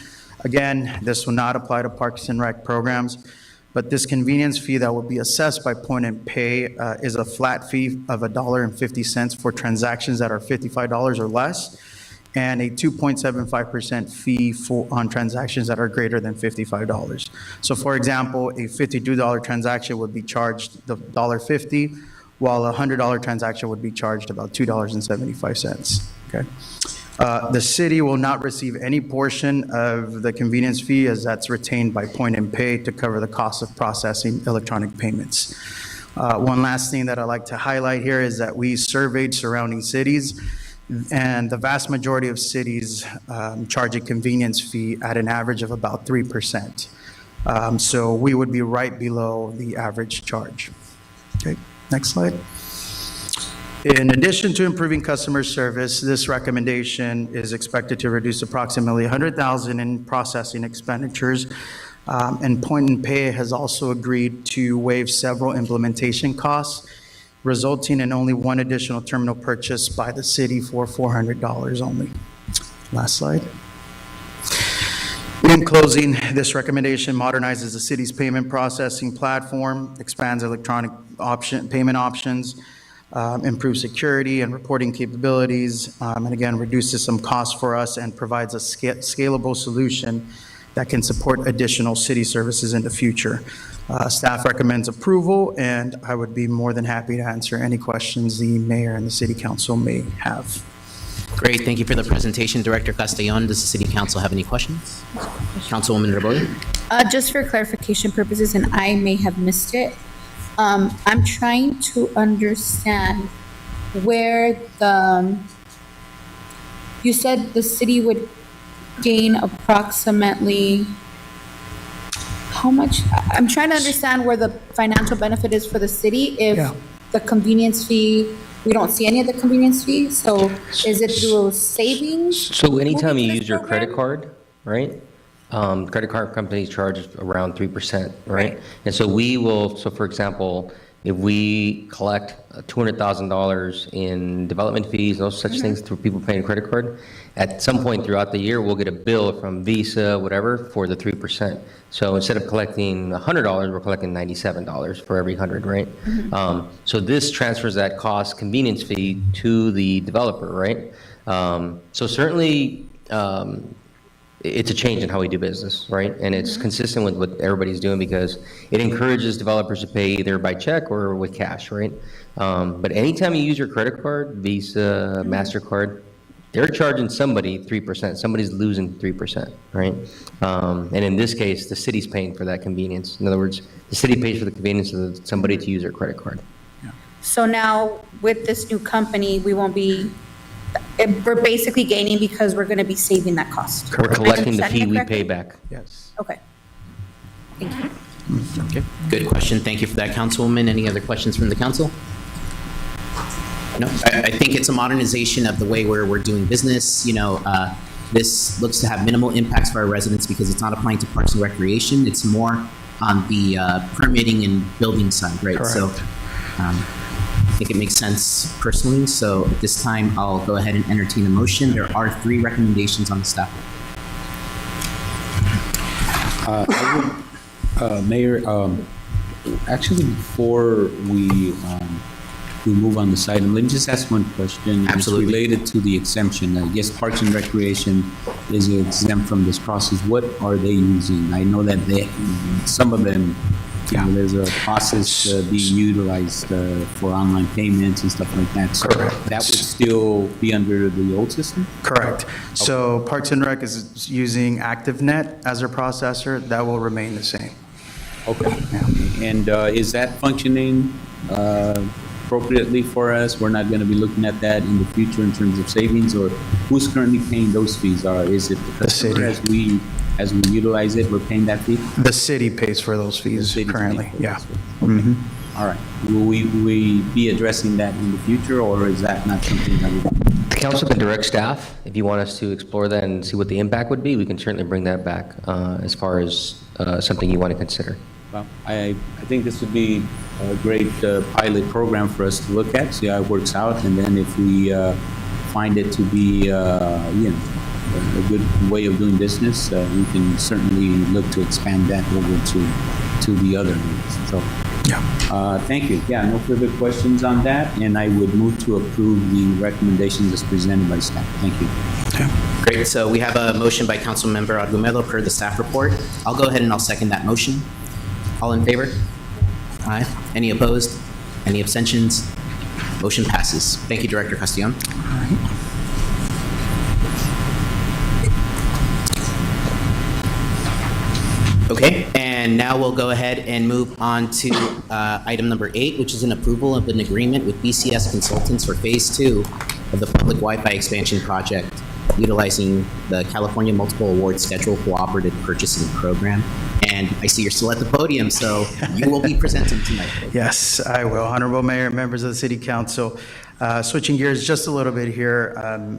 Again, this will not apply to Parks and Rec programs. but this convenience fee that will be assessed by Point and Pay is a flat fee of $1.50 for transactions that are $55 or less, and a 2.75% fee on transactions that are greater than $55. So for example, a $52 transaction would be charged the $1.50, while a $100 transaction would be charged about $2.75, okay? The city will not receive any portion of the convenience fee, as that's retained by Point and Pay to cover the cost of processing electronic payments. One last thing that I'd like to highlight here is that we surveyed surrounding cities, and the vast majority of cities charge a convenience fee at an average of about 3%. So we would be right below the average charge. Okay, next slide. In addition to improving customer service, this recommendation is expected to reduce approximately $100,000 in processing expenditures. And Point and Pay has also agreed to waive several implementation costs, resulting in only one additional terminal purchase by the city for $400 only. Last slide. In closing, this recommendation modernizes the city's payment processing platform, expands electronic payment options, improves security and reporting capabilities, and again, reduces some costs for us and provides a scalable solution that can support additional city services in the future. Staff recommends approval, and I would be more than happy to answer any questions the mayor and the city council may have. Great, thank you for the presentation, Director Castellon. Does the city council have any questions? Councilwoman Rebollo? Just for clarification purposes, and I may have missed it, I'm trying to understand where you said the city would gain approximately how much? I'm trying to understand where the financial benefit is for the city if the convenience fee, we don't see any of the convenience fee. So is it through savings? So anytime you use your credit card, right? Credit card companies charge around 3%, right? And so so for example, if we collect $200,000 in development fees, those such things through people paying credit card, at some point throughout the year, we'll get a bill from Visa, whatever, for the 3%. So instead of collecting $100, we're collecting $97 for every 100, right? So this transfers that cost convenience fee to the developer, right? So certainly, it's a change in how we do business, right? And it's consistent with what everybody's doing because it encourages developers to pay either by check or with cash, right? But anytime you use your credit card, Visa, MasterCard, they're charging somebody 3%. Somebody's losing 3%, right? And in this case, the city's paying for that convenience. In other words, the city pays for the convenience of somebody to use their credit card. So now with this new company, we're basically gaining because we're going to be saving that cost. We're collecting the fee we pay back. Yes. Okay. Thank you. Okay, good question. Thank you for that, Councilwoman. Any other questions from the council? No, I think it's a modernization of the way we're doing business. This looks to have minimal impacts for our residents because it's not applying to Parks and Recreation. It's more on the permitting and building side, right? Correct. So I think it makes sense personally. So at this time, I'll go ahead and entertain a motion. There are 3 recommendations on the staff. Mayor, actually, before we move on this item, let me just ask one question. Absolutely. It's related to the exemption. I guess Parks and Recreation is exempt from this process. What are they using? I know that some of them, there's a process being utilized for online payments and stuff like that. So Correct. that would still be under the old system? Correct. So Parks and Rec is using ActiveNet as their processor. That will remain the same. Okay. And is that functioning appropriately for us? We're not going to be looking at that in the future in terms of savings, or who's currently paying those fees? Or is it the customer as we utilize it, we're paying that fee? The city pays for those fees currently, yeah. All right. Will we be addressing that in the future, or is that not something that we... The council can direct staff. If you want us to explore that and see what the impact would be, we can certainly bring that back as far as something you want to consider. Well, I think this would be a great pilot program for us to look at, see how it works out, and then if we find it to be, a good way of doing business, we can certainly look to expand that over to to the other meetings. So, thank you. Yeah, no further questions on that, and I would move to approve the recommendations as presented by staff. Thank you. Great, so we have a motion by Councilmember Argumedo per the staff report. I'll go ahead and I'll second that motion. All in favor? Aye. Any opposed? Any abstentions? Motion passes. Thank you, Director Castellon. Okay, and now we'll go ahead and move on to item number 8, which is an approval of an agreement with BCS Consultants for Phase 2 of the Public Wi-Fi Expansion Project, utilizing the California Multiple Award Schedule Cooperative Purchasing Program. And I see you're still at the podium, so you will be presenting tonight. Yes, I will. Honorable Mayor, members of the City Council, switching gears just a little bit here,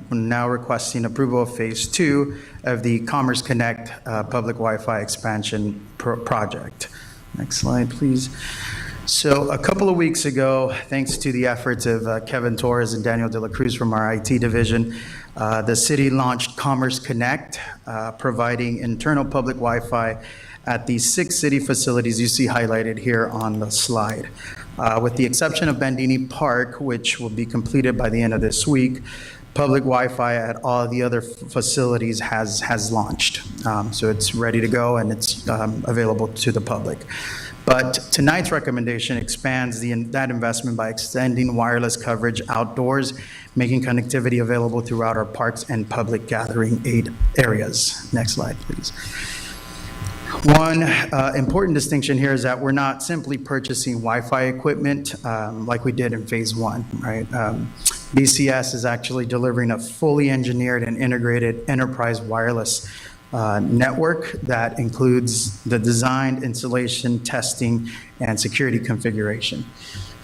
we're now requesting approval of Phase 2 of the Commerce Connect Public Wi-Fi Expansion Project. Next slide, please. So a couple of weeks ago, thanks to the efforts of Kevin Torres and Daniel De La Cruz from our IT division, the city launched Commerce Connect, providing internal public Wi-Fi at the 6 city facilities you see highlighted here on the slide. With the exception of Bandini Park, which will be completed by the end of this week, public Wi-Fi at all the other facilities has launched. So it's ready to go and it's available to the public. But tonight's recommendation expands that investment by extending wireless coverage outdoors, making connectivity available throughout our parks and public gathering areas. Next slide, please. One important distinction here is that we're not simply purchasing Wi-Fi equipment like we did in Phase 1, right? BCS is actually delivering a fully engineered and integrated enterprise wireless network that includes the design, installation, testing, and security configuration.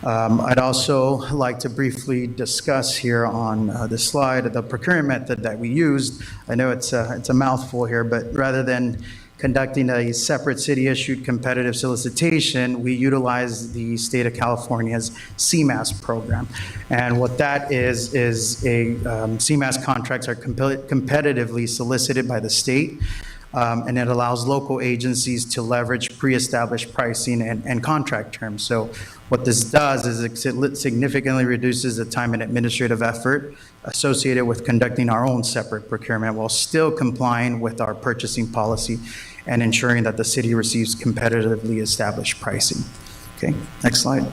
I'd also like to briefly discuss here on this slide the procurement method that we used. I know it's a mouthful here, but rather than conducting a separate city-issued competitive solicitation, we utilize the state of California's CMAS program. And what that is CMAS contracts are competitively solicited by the state, and it allows local agencies to leverage pre-established pricing and contract terms. So what this does is it significantly reduces the time and administrative effort associated with conducting our own separate procurement while still complying with our purchasing policy and ensuring that the city receives competitively established pricing. Okay, next slide.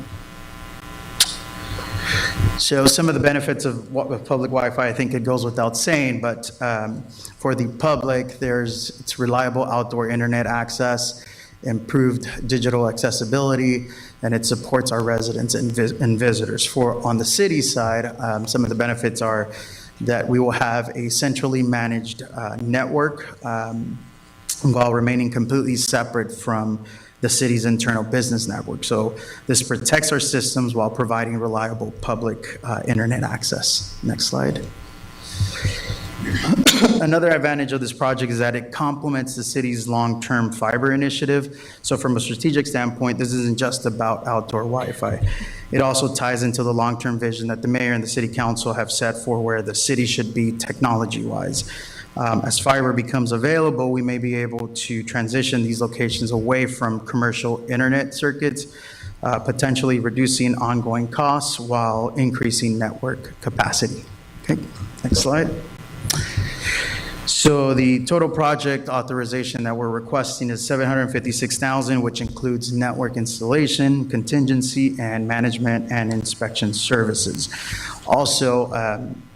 So some of the benefits of public Wi-Fi, I think it goes without saying, but for the public, it's reliable outdoor internet access, improved digital accessibility, and it supports our residents and visitors. On the city side, some of the benefits are that we will have a centrally managed network while remaining completely separate from the city's internal business network. So this protects our systems while providing reliable public internet access. Next slide. Another advantage of this project is that it complements the city's long-term fiber initiative. So from a strategic standpoint, this isn't just about outdoor Wi-Fi. It also ties into the long-term vision that the mayor and the city council have set for where the city should be technology-wise. As fiber becomes available, we may be able to transition these locations away from commercial internet circuits, potentially reducing ongoing costs while increasing network capacity. Okay, next slide. So the total project authorization that we're requesting is $756,000, which includes network installation, contingency, and management and inspection services. Also,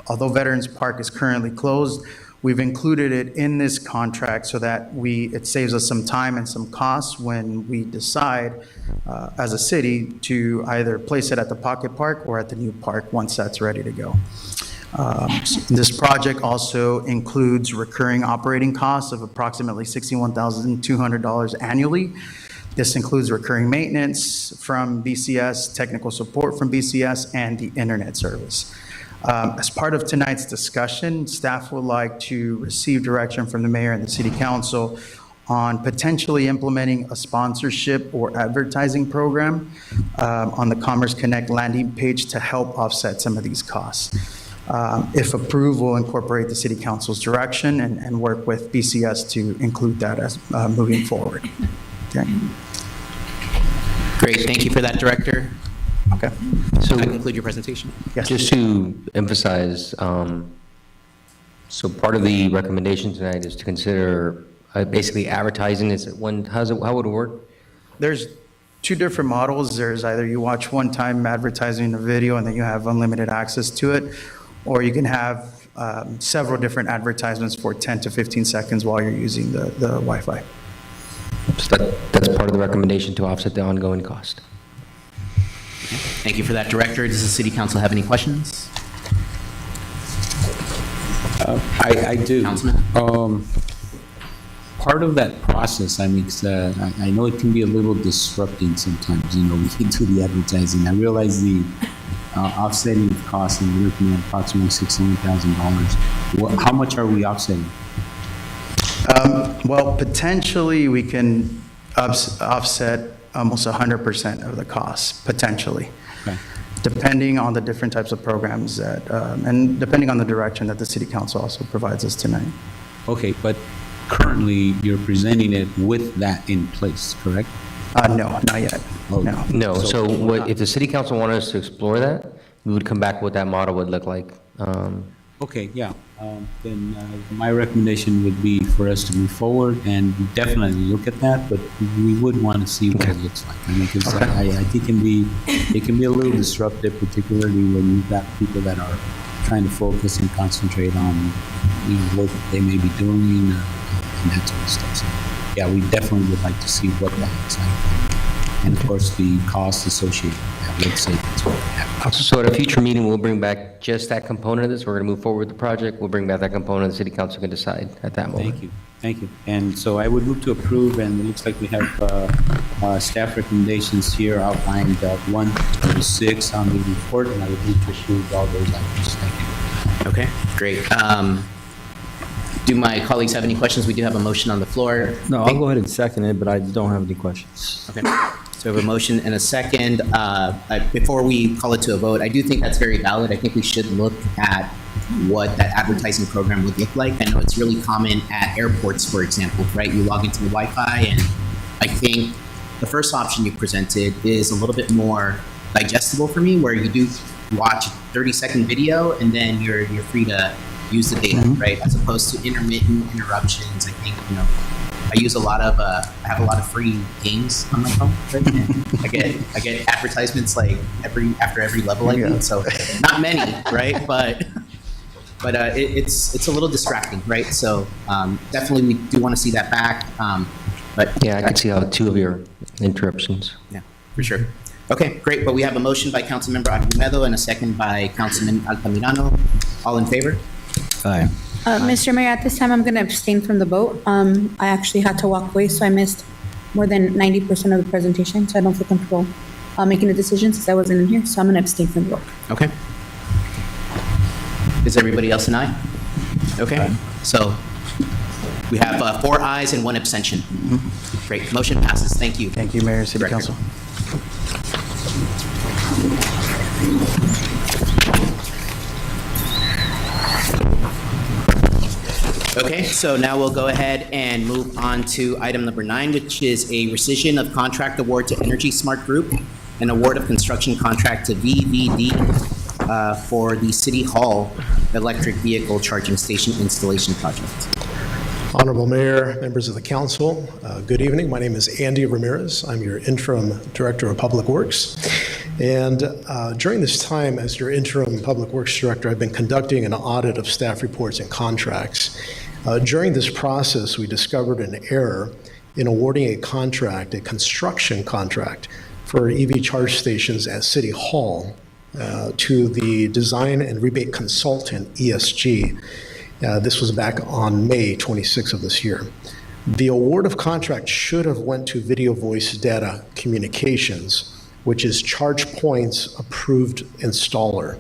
although Veterans Park is currently closed, we've included it in this contract so that it saves us some time and some costs when we decide as a city to either place it at the Pocket Park or at the new park once that's ready to go. This project also includes recurring operating costs of approximately $61,200 annually. This includes recurring maintenance from BCS, technical support from BCS, and the internet service. As part of tonight's discussion, staff would like to receive direction from the mayor and the city council on potentially implementing a sponsorship or advertising program on the Commerce Connect landing page to help offset some of these costs. If approved, we'll incorporate the city council's direction and work with BCS to include that as moving forward. Okay. Great, thank you for that, Director. Okay. So conclude your presentation. Just to emphasize, so part of the recommendation tonight is to consider basically advertising. How would it work? There's two different models. There's either you watch one-time advertising a video and then you have unlimited access to it, or you can have several different advertisements for 10 to 15 seconds while you're using the Wi-Fi. So that's part of the recommendation to offset the ongoing cost. Thank you for that, Director. Does the City Council have any questions? I do. Councilman? Part of that process, I mean, I know it can be a little disrupting sometimes, we can do the advertising. I realize the offsetting of costs, and we're looking at approximately $600,000. How much are we offsetting? Well, potentially, we can offset almost 100% of the costs, potentially, depending on the different types of programs that, and depending on the direction that the City Council also provides us tonight. Okay, but currently, you're presenting it with that in place, correct? No, not yet. Oh, No. No, so if the City Council wanted us to explore that, we would come back what that model would look like. Okay, yeah. Then my recommendation would be for us to move forward and definitely look at that, but we would want to see what it looks like. I mean, because I think it can be a little disruptive, particularly when you've got people that are trying to focus and concentrate on what they may be doing and that sort of stuff. So, yeah, we definitely would like to see what that looks like. And of course, the costs associated with that. Let's say that's what we have. So at a future meeting, we'll bring back just that component of this. We're going to move forward with the project. We'll bring back that component. The City Council can decide at that moment. Thank you. Thank you. And so I would move to approve, and it looks like we have staff recommendations here outlined 1 through 6 on the report, and I would move to approve all those items. Thank you. Okay, great. Do my colleagues have any questions? We do have a motion on the floor. No, I'll go ahead and second it, but I don't have any questions. Okay, so we have a motion and a second. Before we call it to a vote, I do think that's very valid. I think we should look at what that advertising program would look like. I know it's really common at airports, for example, right? You log into the Wi-Fi, and I think the first option you presented is a little bit more digestible for me, where you do watch a 30-second video and then you're free to use the data, right? As opposed to intermittent interruptions. I think, I have a lot of free games on my phone, right? And I get advertisements like after every level I do, so not many, right? But it's a little distracting, right? So definitely we do want to see that back. But yeah, I can see how 2 of your interruptions. Yeah, for sure. Okay, great. But we have a motion by Councilmember Argumedo and a second by Councilman Altamirano. All in favor? Aye. Mr. Mayor, at this time, I'm going to abstain from the vote. I actually had to walk away, so I missed more than 90% of the presentation, so I don't feel comfortable making a decision since I wasn't in here, so I'm going to abstain from the vote. Okay. Is everybody else an aye? Okay, so we have 4 ayes and 1 abstention. Great, motion passes. Thank you. Thank you, Mayor, City Director. Council. Okay, so now we'll go ahead and move on to item number 9, which is a rescission of contract award to Energy Smart Group, an award of construction contract to VVD for the City Hall electric vehicle charging station installation project. Honorable Mayor, members of the council, good evening. My name is Andy Ramirez. I'm your interim Director of Public Works. And during this time as your interim Public Works Director, I've been conducting an audit of staff reports and contracts. During this process, we discovered an error in awarding a contract, a construction contract, for EV charge stations at City Hall to the design and rebate consultant, ESG. This was back on May 26th of this year. The award of contract should have went to Video Voice Data Communications, which is ChargePoint's approved installer.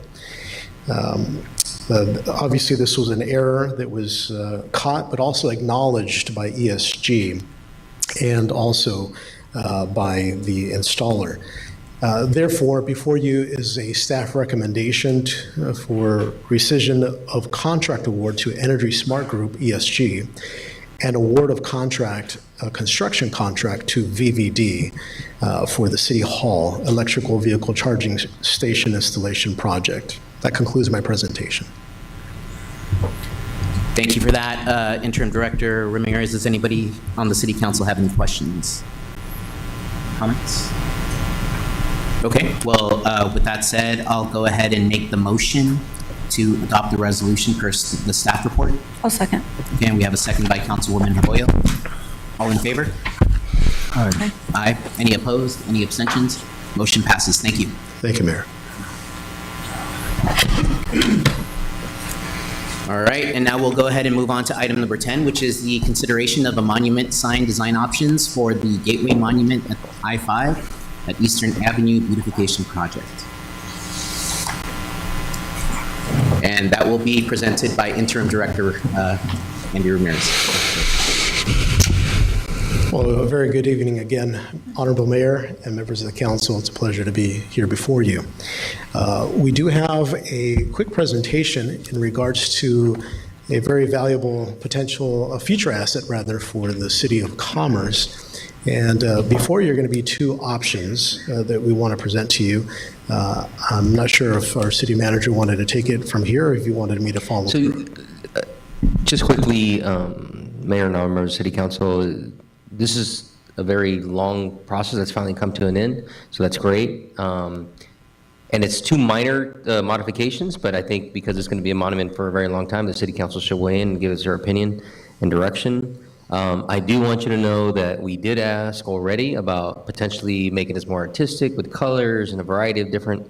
Obviously, this was an error that was caught, but also acknowledged by ESG and also by the installer. Therefore, before you is a staff recommendation for rescission of contract award to Energy Smart Group, ESG, and award of contract, a construction contract to VVD for the City Hall Electrical Vehicle Charging Station Installation Project. That concludes my presentation. Thank you for that, Interim Director Ramirez. Does anybody on the City Council have any questions? Comments? Okay, well, with that said, I'll go ahead and make the motion to adopt the resolution per the staff report. I'll second. Okay, and we have a second by Councilwoman Arroyo. All in favor? Aye. Aye. Any opposed? Any abstentions? Motion passes. Thank you. Thank you, Mayor. All right, and now we'll go ahead and move on to item number 10, which is the consideration of a monument sign design options for the Gateway Monument at I-5 at Eastern Avenue Beautification Project. And that will be presented by Interim Director Andy Ramirez. Well, a very good evening again, Honorable Mayor and members of the council. It's a pleasure to be here before you. We do have a quick presentation in regards to a very valuable potential, a future asset rather, for the City of Commerce. And before you are going to be two options that we want to present to you. I'm not sure if our city manager wanted to take it from here or if you wanted me to follow through. Just quickly, Mayor and members of City Council, this is a very long process that's finally come to an end, so that's great. And it's two minor modifications, but I think because it's going to be a monument for a very long time, the City Council should weigh in and give us their opinion and direction. I do want you to know that we did ask already about potentially making this more artistic with colors and a variety of different.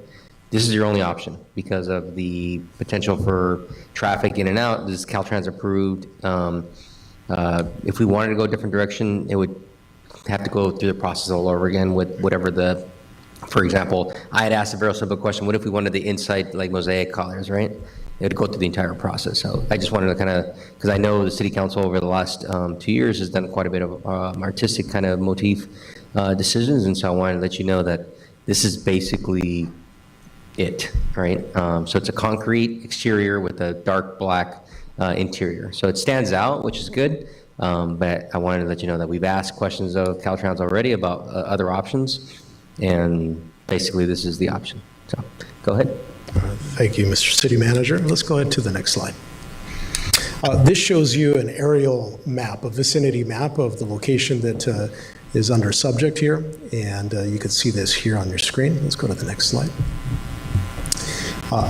This is your only option because of the potential for traffic in and out. This is Caltrans approved. If we wanted to go a different direction, it would have to go through the process all over again with whatever the, for example, I had asked a very simple question, what if we wanted the inside like mosaic colors, right? It would go through the entire process. So I just wanted to kind of, because I know the City Council over the last 2 years has done quite a bit of artistic kind of motif decisions, and so I wanted to let you know that this is basically it, right? So it's a concrete exterior with a dark black interior. So it stands out, which is good, but I wanted to let you know that we've asked questions of Caltrans already about other options, and basically this is the option. So go ahead. Thank you, Mr. City Manager. Let's go ahead to the next slide. This shows you an aerial map, a vicinity map of the location that is under subject here, and you can see this here on your screen. Let's go to the next slide.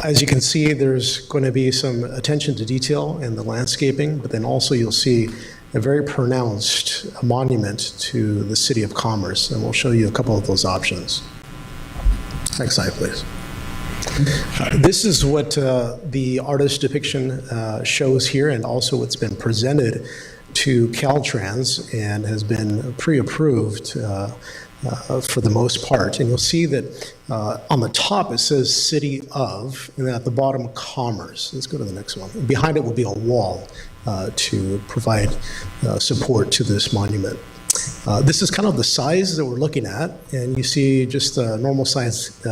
As you can see, there's going to be some attention to detail in the landscaping, but then also you'll see a very pronounced monument to the City of Commerce, and we'll show you a couple of those options. Next slide, please. This is what the artist depiction shows here, and also what's been presented to Caltrans and has been pre-approved for the most part. And you'll see that on the top it says City of, and then at the bottom Commerce. Let's go to the next one. Behind it will be a wall to provide support to this monument. This is kind of the size that we're looking at, and you see just a normal sized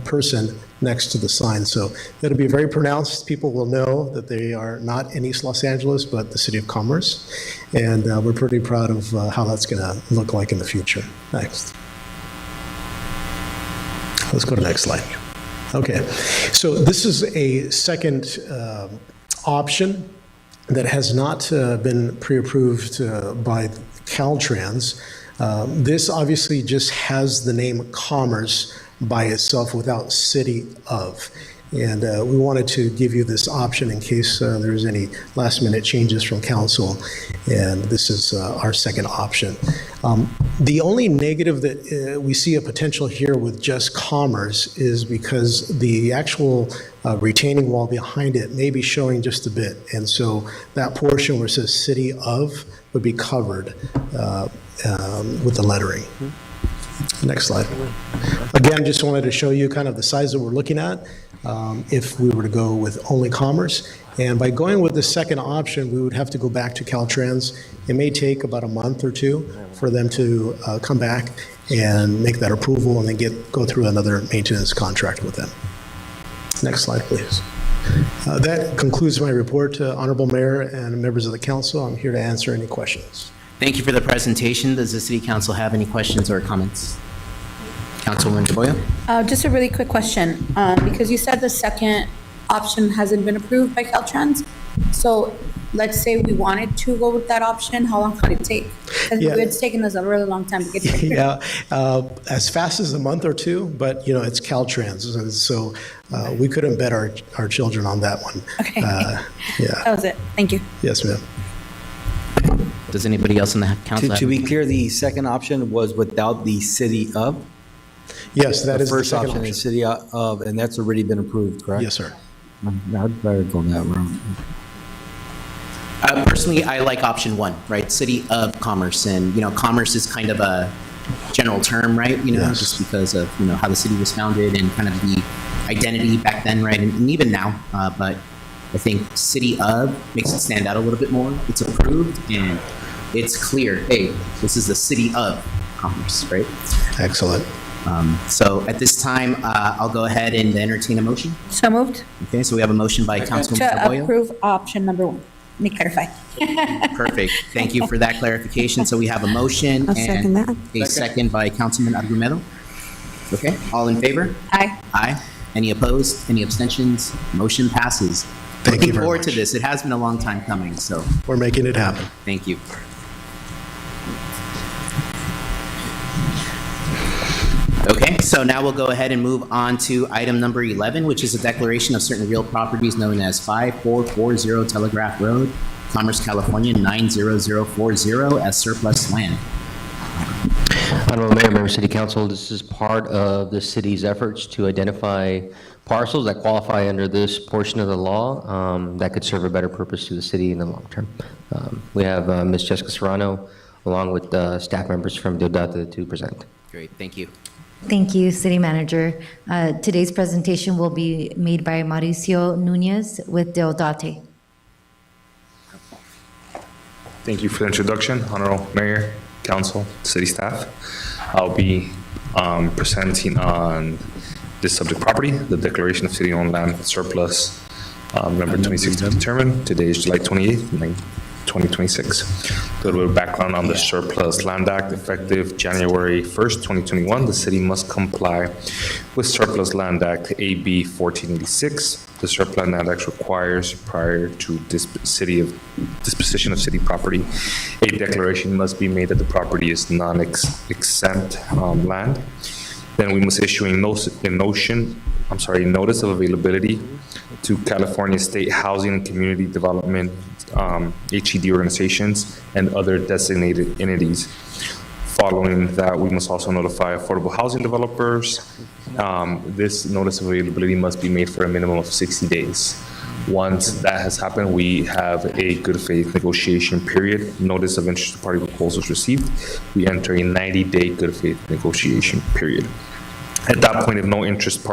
person next to the sign. So it'll be very pronounced. People will know that they are not in East Los Angeles, but the City of Commerce. And we're pretty proud of how that's going to look like in the future. Next. Let's go to the next slide. Okay, so this is a second option that has not been pre-approved by Caltrans. This obviously just has the name Commerce by itself without City of. And we wanted to give you this option in case there's any last minute changes from council. And this is our second option. The only negative that we see a potential here with just Commerce is because the actual retaining wall behind it may be showing just a bit. And so that portion where it says City of would be covered with the lettering. Next slide. Again, just wanted to show you kind of the size that we're looking at if we were to go with only Commerce. And by going with the second option, we would have to go back to Caltrans. It may take about a month or two for them to come back and make that approval and then go through another maintenance contract with them. Next slide, please. That concludes my report, Honorable Mayor and members of the council. I'm here to answer any questions. Thank you for the presentation. Does the city council have any questions or comments? Councilwoman DeBoyo? Just a really quick question, because you said the second option hasn't been approved by Caltrans. So let's say we wanted to go with that option, how long could it take? 'Cause Yeah. it's taken us a really long time to get here. Yeah, as fast as a month or two, but, it's Caltrans, and so we couldn't bet our children on that one. Okay. Yeah, That was it. Thank you. yes, ma'am. Does anybody else in the council have? To be clear, the second option was without the city of? Yes, that The is the first second option option. is city of, and that's already been approved, correct? Yes, sir. I'd better go that route. Personally, I like option one, right? City of Commerce, and, commerce is kind of a general term, right? Yes. Just because of, how the city was founded and kind of the identity back then, right? And even now, but I think city of makes it stand out a little bit more. It's approved and it's clear, hey, this is the city of Commerce, right? Excellent. So at this time, I'll go ahead and entertain a motion. So moved. Okay, so we have a motion by Councilwoman To Taboyo. approve option number one. Let me clarify. Perfect. Thank you for that clarification. So we have a motion I'll second that. and a second by Councilman Argumedo. Okay, all in favor? Aye. Aye. Any opposed? Any abstentions? Motion passes. Thank you Looking very forward to much. this. It has been a long time coming, so We're making it happen. thank you. Okay, so now we'll go ahead and move on to item number 11, which is a declaration of certain real properties known as 5440 Telegraph Road, Commerce, California, 90040 as surplus land. Honorable Mayor, Member City Council, this is part of the city's efforts to identify parcels that qualify under this portion of the law that could serve a better purpose to the city in the long term. We have Ms. Jessica Serrano, along with staff members from Deodata to present. Great, thank you. Thank you, City Manager. Today's presentation will be made by Mauricio Nunez with Deodate. Thank you for the introduction, Honorable Mayor, Council, City staff. I'll be presenting on this subject property, the declaration of city-owned land surplus, number 26 to determine. Today is July 28th, 2026. A little bit of background on the Surplus Land Act. Effective January 1st, 2021, the city must comply with Surplus Land Act AB 1486. The Surplus Land Act requires, prior to disposition of city property, a declaration must be made that the property is non-exempt land. Then we must issue a notice of availability to California State Housing and Community Development, HED organizations, and other designated entities. Following that, we must also notify affordable housing developers. This notice of availability must be made for a minimum of 60 days. Once that has happened, we have a good faith negotiation period. Notice of interested party proposals received. We enter a 90-day good faith negotiation period. At that point, if no interest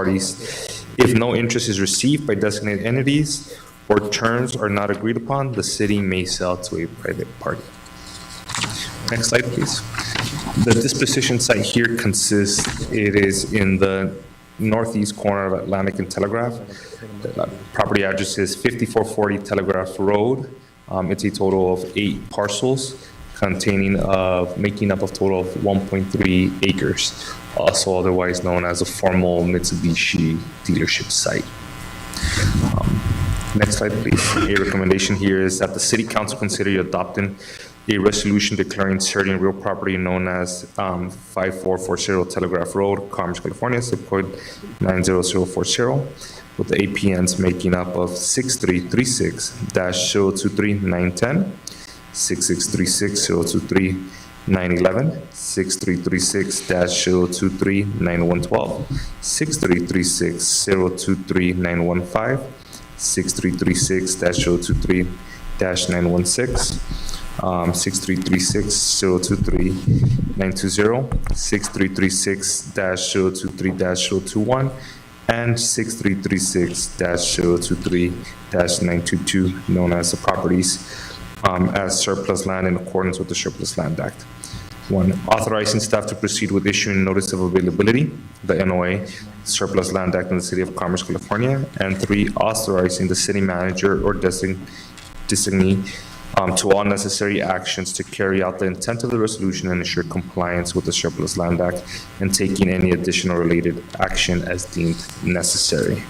is received by designated entities or terms are not agreed upon, the city may sell to a private party. Next slide, please. The disposition site here it is in the northeast corner of Atlantic and Telegraph. The property address is 5440 Telegraph Road. It's a total of 8 parcels making up a total of 1.3 acres, also otherwise known as a formal Mitsubishi dealership site. Next slide, please. A recommendation here is that the City Council consider adopting a resolution declaring certain real property known as 5440 Telegraph Road, Commerce, California, zip code 90040, with the APNs making up of 6336-023-910, 6636-023-911, 6336-023-9112, 6336-023-915, 6336-023-916, 6336-023-920, 6336-023-021, and 6336-023-922, known as the properties as surplus land in accordance with the Surplus Land Act. One, authorizing staff to proceed with issuing notice of availability, the NOA, Surplus Land Act in the City of Commerce, California. And three, authorizing the city manager or designee to all necessary actions to carry out the intent of the resolution and ensure compliance with the Surplus Land Act and taking any additional related action as deemed necessary.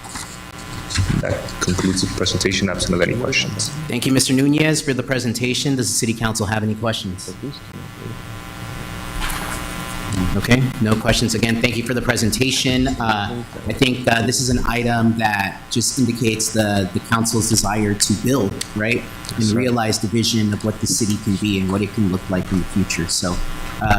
That concludes the presentation. Absent of any questions. Thank you, Mr. Nunez, for the presentation. Does the city council have any questions? Okay, no questions. Again, thank you for the presentation. I think this is an item that just indicates the council's desire to build, right? And realize the vision of what the city can be and what it can look like in the future. So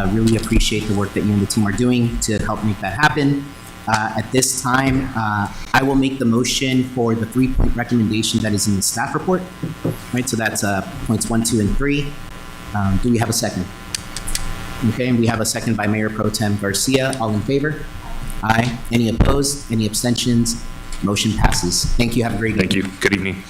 really appreciate the work that you and the team are doing to help make that happen. At this time, I will make the motion for the 3-point recommendation that is in the staff report, right? So that's points 1, 2, and 3. Do we have a second? Okay, and we have a second by Mayor Pro Tem Garcia. All in favor? Aye. Any opposed? Any abstentions? Motion passes. Thank you. Have a great evening. Thank you. Good evening.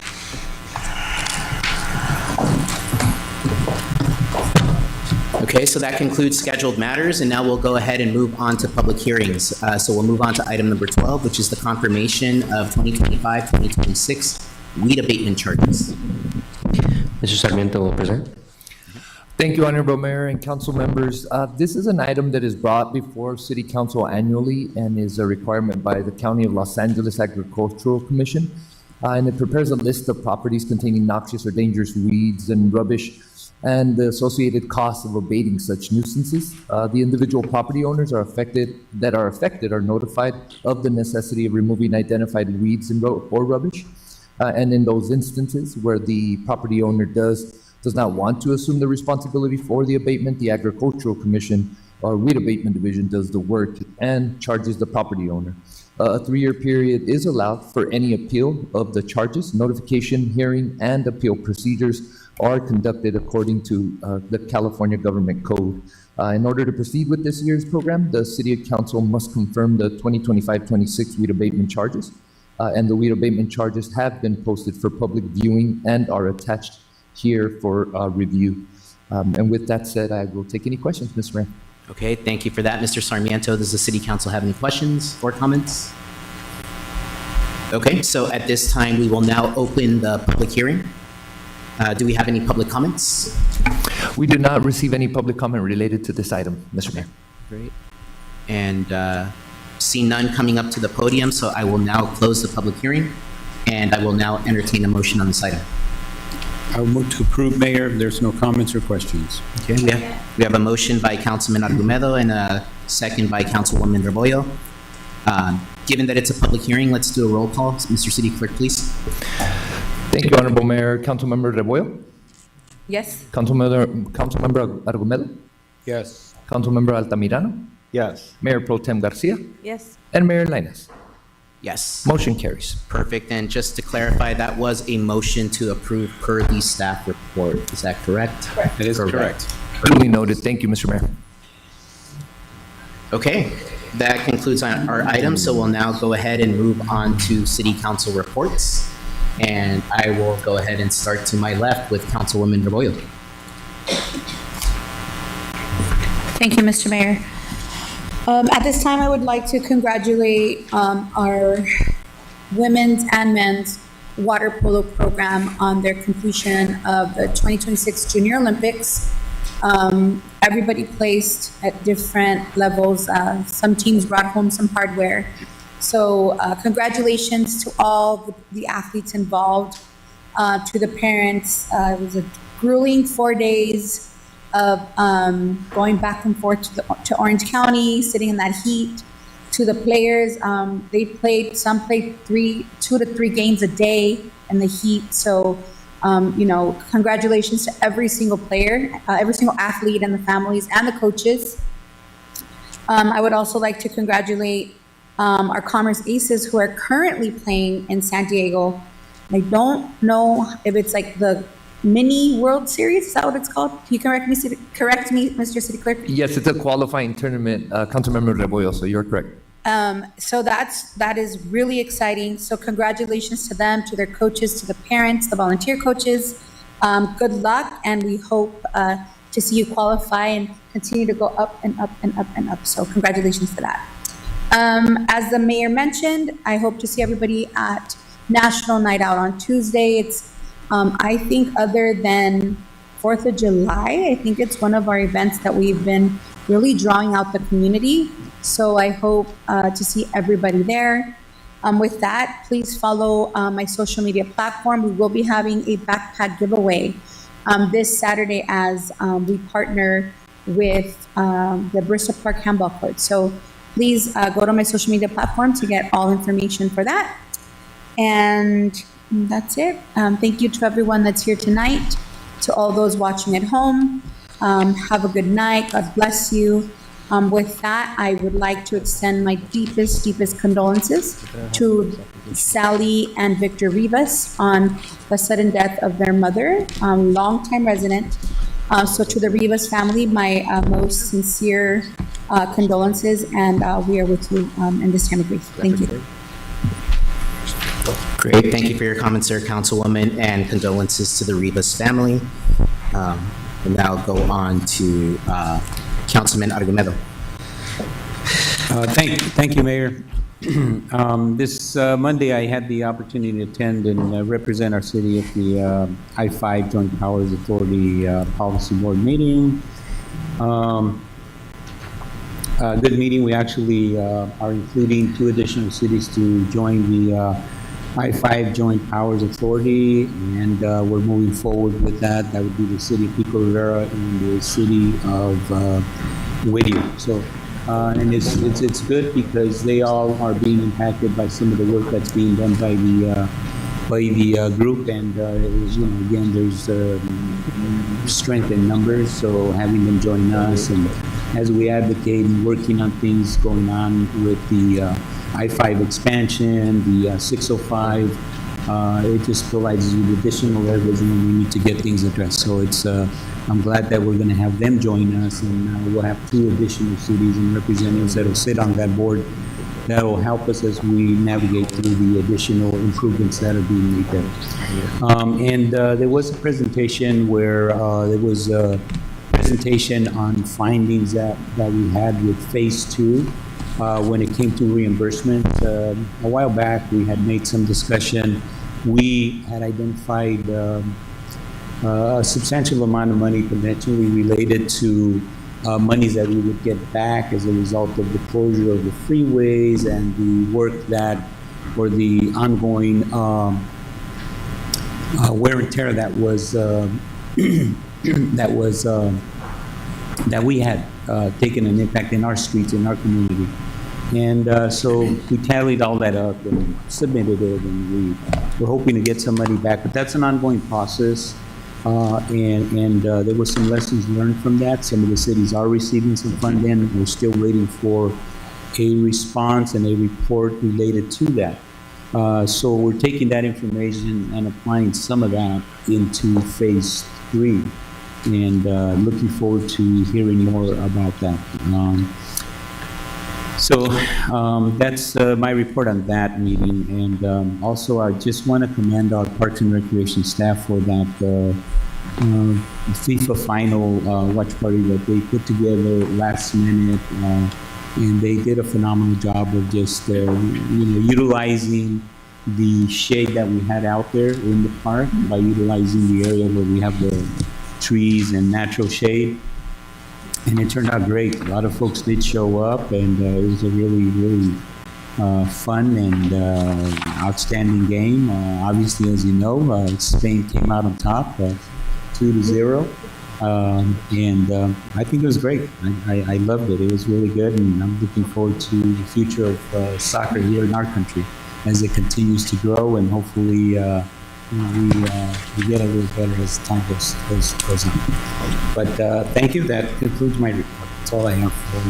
Okay, so that concludes scheduled matters, and now we'll go ahead and move on to public hearings. So we'll move on to item number 12, which is the confirmation of 2025-2026 weed abatement charges. Mr. Sarmiento will present. Thank you, Honorable Mayor and council members. This is an item that is brought before City Council annually and is a requirement by the County of Los Angeles Agricultural Commission. And it prepares a list of properties containing noxious or dangerous weeds and rubbish and the associated costs of abating such nuisances. The individual property owners are affected are notified of the necessity of removing identified weeds and or rubbish. And in those instances where the property owner does not want to assume the responsibility for the abatement, the Agricultural Commission or Weed Abatement Division does the work and charges the property owner. A 3-year period is allowed for any appeal of the charges. Notification, hearing, and appeal procedures are conducted according to the California Government Code. In order to proceed with this year's program, the City Council must confirm the 2025-26 weed abatement charges. And the weed abatement charges have been posted for public viewing and are attached here for review. And with that said, I will take any questions, Mr. Mayor. Okay, thank you for that, Mr. Sarmiento. Does the City Council have any questions or comments? Okay, so at this time, we will now open the public hearing. Do we have any public comments? We do not receive any public comment related to this item, Mr. Mayor. Great. And see none coming up to the podium, so I will now close the public hearing, and I will now entertain a motion on this item. I will move to approve, Mayor, if there's no comments or questions. Okay, we have a motion by Councilman Argumedo and a second by Councilwoman Rebollo. Given that it's a public hearing, let's do a roll call. Mr. City Clerk, please. Thank you, Honorable Mayor. Councilmember Rebollo? Yes. Councilmember Argumedo? Yes. Councilmember Altamirano? Yes. Mayor Pro Tem Garcia? Yes. And Mayor Lainez. Yes. Motion carries. Perfect. And just to clarify, that was a motion to approve per the staff report. Is that correct? Correct. It is correct. Duly noted. Thank you, Mr. Mayor. Okay, that concludes our item. So we'll now go ahead and move on to City Council reports. And I will go ahead and start to my left with Councilwoman Rebollo. Thank you, Mr. Mayor. At this time, I would like to congratulate our women's and men's water polo program on their completion of the 2026 Junior Olympics. Everybody placed at different levels. Some teams brought home some hardware. So congratulations to all the athletes involved, to the parents. It was a grueling 4 days of going back and forth to Orange County, sitting in that heat. To the players, some played 2 to 3 games a day in the heat. So, congratulations to every single player, every single athlete and the families and the coaches. I would also like to congratulate our Commerce Aces who are currently playing in San Diego. I don't know if it's like the mini World Series, is that what it's called? Can you correct me, Mr. City Clerk? Yes, it's a qualifying tournament, Councilmember Rebollo, so you're correct. So that is really exciting. So congratulations to them, to their coaches, to the parents, the volunteer coaches. Good luck, and we hope to to see you qualify and continue to go up and up and up and up. So congratulations for that. As the mayor mentioned, I hope to see everybody at National Night Out on Tuesday. It's, I think other than 4th of July, I think it's one of our events that we've been really drawing out the community. So I hope to see everybody there. With that, please follow my social media platform. We will be having a backpack giveaway this Saturday as we partner with the Bristol Park Handball Court. So please go to my social media platform to get all information for that. And that's it. Thank you to everyone that's here tonight, to all those watching at home. Have a good night. God bless you. With that, I would like to extend my deepest, deepest condolences to Sally and Victor Rivas on the sudden death of their mother, longtime resident. So to the Rivas family, my most sincere condolences, and we are with you in this time of grief. Thank you. Great, thank you for your comments, sir, Councilwoman, and condolences to the Rivas family. We'll now go on to Councilman Argumedo. Thank you, Mayor. This Monday, I had the opportunity to attend and represent our city at the I-5 Joint Powers Authority Policy Board meeting. Good meeting. We actually are including 2 additional cities to join the I-5 Joint Powers Authority, and we're moving forward with that. That would be the city of Pico Rivera and the city of Whittier. So, and it's good because they all are being impacted by some of the work that's being done by the group, and you know, again, there's strength in numbers. So having them join us, and as we advocate and working on things going on with the I-5 expansion, the 605, it just provides you with additional leverage when we need to get things addressed. So it's, I'm glad that we're going to have them join us, and we'll have 2 additional cities and representatives that will sit on that board that will help us as we navigate through the additional improvements that are being made there. There was a presentation where there was a presentation on findings that we had with Phase 2. When it came to reimbursement, a while back, we had made some discussion. We had identified a substantial amount of money potentially related to monies that we would get back as a result of the closure of the freeways and the work that, or the ongoing wear and tear that was that we had taken an impact in our streets, in our community. And so we tallied all that up and submitted it, and we're hoping to get some money back, but that's an ongoing process. There were some lessons learned from that. Some of the cities are receiving some funding. We're still waiting for a response and a report related to that. So we're taking that information and applying some of that into Phase 3, and looking forward to hearing more about that. That's my report on that meeting. And also, I just want to commend our Parks and Recreation staff for that FIFA final watch party that they put together last minute. And they did a phenomenal job of just utilizing the shade that we had out there in the park by utilizing the area where we have the trees and natural shade. And it turned out great. A lot of folks did show up, and it was a really, really fun and outstanding game. Obviously, as you know, Spain came out on top, 2-0. I think it was great. I loved it. It was really good, and I'm looking forward to the future of soccer here in our country as it continues to grow, and hopefully we get a little better as time goes on. But thank you. That concludes my report. That's all I have for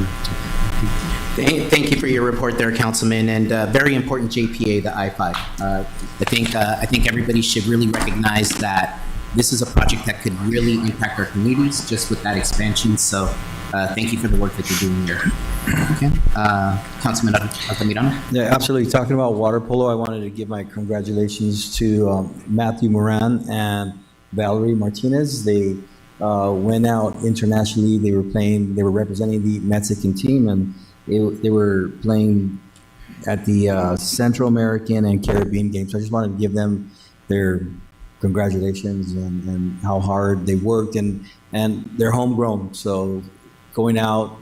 today. Thank you for your report there, Councilman, and very important JPA, the I-5. I think everybody should really recognize that this is a project that could really impact our communities just with that expansion. So thank you for the work that you're doing here. Okay. Councilman Altamirano? Yeah, absolutely. Talking about water polo, I wanted to give my congratulations to Matthew Moran and Valerie Martinez. They went out internationally. They were representing the Mexican team, and they were playing at the Central American and Caribbean Games. So I just wanted to give them their congratulations and how hard they worked, and they're homegrown. So going out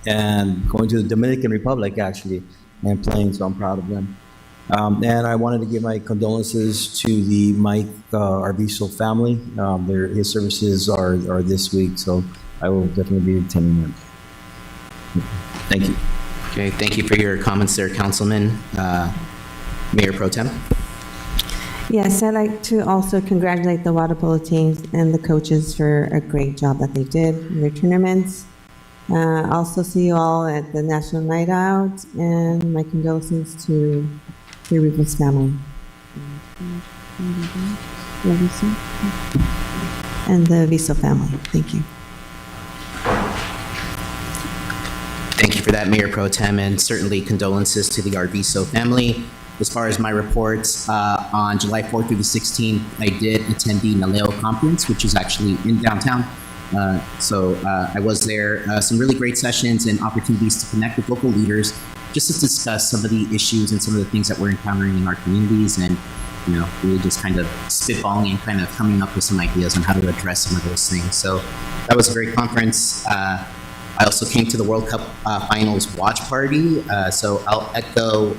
and going to the Dominican Republic actually and playing, so I'm proud of them. And I wanted to give my condolences to the Mike Arvizo family. His services are this week, so I will definitely be attending them. Thank you. Okay, thank you for your comments there, Councilman. Mayor Pro Tem? Yes, I'd like to also congratulate the water polo teams and the coaches for a great job that they did in their tournaments. Also see you all at the National Night Out, and my condolences to the Rivas family. And the Viso family. Thank you. Thank you for that, Mayor Pro Tem, and certainly condolences to the Arvizo family. As far as my reports, on July 4th through the 16th, I did attend the NALEO conference, which is actually in downtown. So I was there. Some really great sessions and opportunities to connect with local leaders, just to discuss some of the issues and some of the things that we're encountering in our communities, and really just kind of spitballing and kind of coming up with some ideas on how to address some of those things. So that was a great conference. I also came to the World Cup Finals watch party, so I'll echo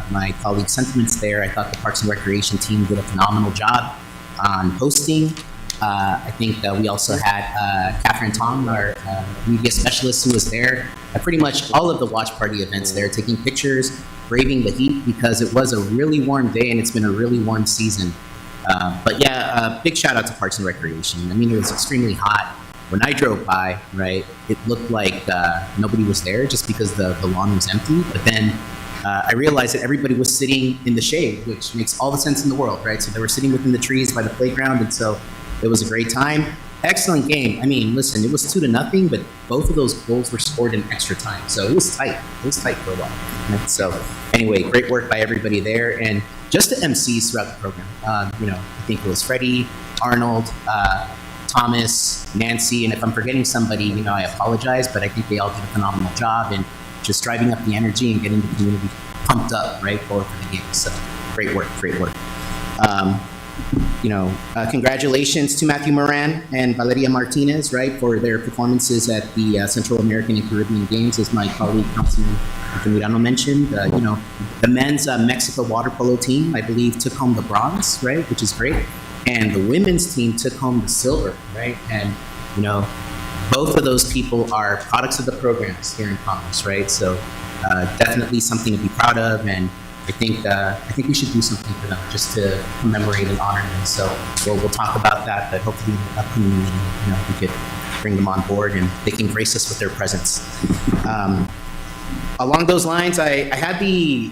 my colleague's sentiments there. I thought the Parks and Recreation team did a phenomenal job on hosting. I think we also had Catherine Tong, our media specialist, who was there at pretty much all of the watch party events there, taking pictures, braving the heat, because it was a really warm day and it's been a really warm season. But yeah, big shout out to Parks and Recreation. I mean, it was extremely hot. When I drove by, right, it looked like nobody was there just because the lawn was empty. But then I realized that everybody was sitting in the shade, which makes all the sense in the world, right? So they were sitting within the trees by the playground, and so it was a great time. Excellent game. I mean, listen, it was 2-0, but both of those goals were scored in extra time. So it was tight. It was tight for a while. Right? So anyway, great work by everybody there. And just the MCs throughout the program. I think it was Freddie, Arnold, Thomas, Nancy, and if I'm forgetting somebody, I apologize, but I think they all did a phenomenal job in just driving up the energy and getting the community pumped up, right, for the game. So great work, great work. Congratulations to Matthew Moran and Valeria Martinez, right, for their performances at the Central American and Caribbean Games, as my colleague Councilman Mirano mentioned. The men's Mexico water polo team, I believe, took home the bronze, right, which is great. And the women's team took home the silver, right? And, both of those people are products of the programs here in Commerce, right? So definitely something to be proud of. And I think we should do something for them just to commemorate and honor them. So we'll talk about that, but hopefully in the upcoming meeting, we could bring them on board and they can grace us with their presence. Along those lines, I had the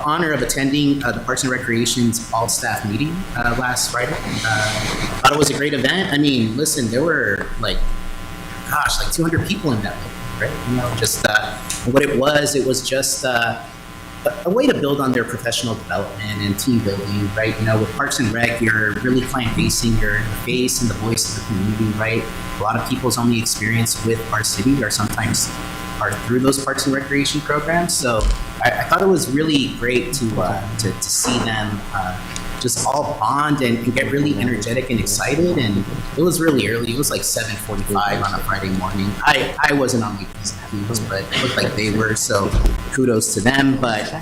honor of attending the Parks and Recreation's all-staff meeting last Friday. Thought it was a great event. I mean, listen, there were like 200 people in that building, right? Just what it was just a way to build on their professional development and team building, right? With Parks and Rec, you're really client-facing, you're the face and the voice of the community, right? A lot of people's only experience with our city are through those Parks and Recreation programs. So I thought it was really great to see them just all bond and get really energetic and excited. And it was really early. It was like 7:45 on a Friday morning. I wasn't on my P's, but it looked like they were. So kudos to them. But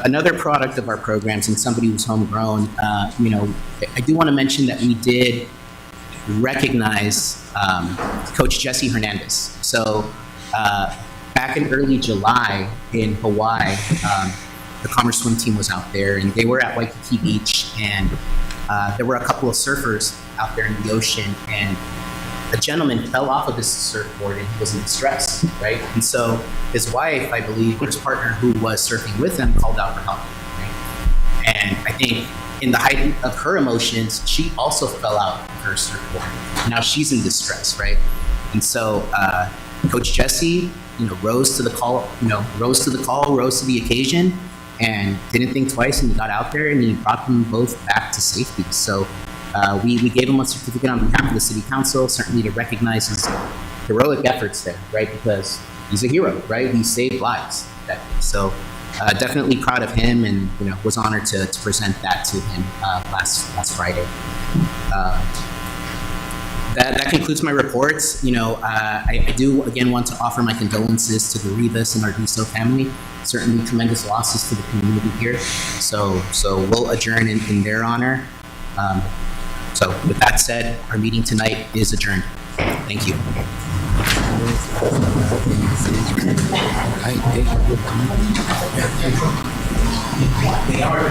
another product of our programs and somebody who's homegrown, I do want to mention that we did recognize Coach Jesse Hernandez. So back in early July in Hawaii, the Commerce swim team was out there, and they were at Waikiki Beach, and there were a couple of surfers out there in the ocean, and a gentleman fell off of this surfboard and he was in distress, right? And so his wife, I believe, or his partner who was surfing with him, called out for help, right? And I think in the height of her emotions, she also fell out of her surfboard. Now she's in distress, right? And so Coach Jesse, rose to the call, rose to the occasion, and didn't think twice, and he got out there and he brought them both back to safety. So We gave him a certificate on behalf of the city council, certainly to recognize his heroic efforts there, right? Because he's a hero, right? He saved lives that day. So definitely proud of him, and was honored to present that to him last Friday. That concludes my reports. I do again want to offer my condolences to the Rivas and Arvizo family. Certainly tremendous losses to the community here. So we'll adjourn in their honor. So with that said, our meeting tonight is adjourned. Thank you. They are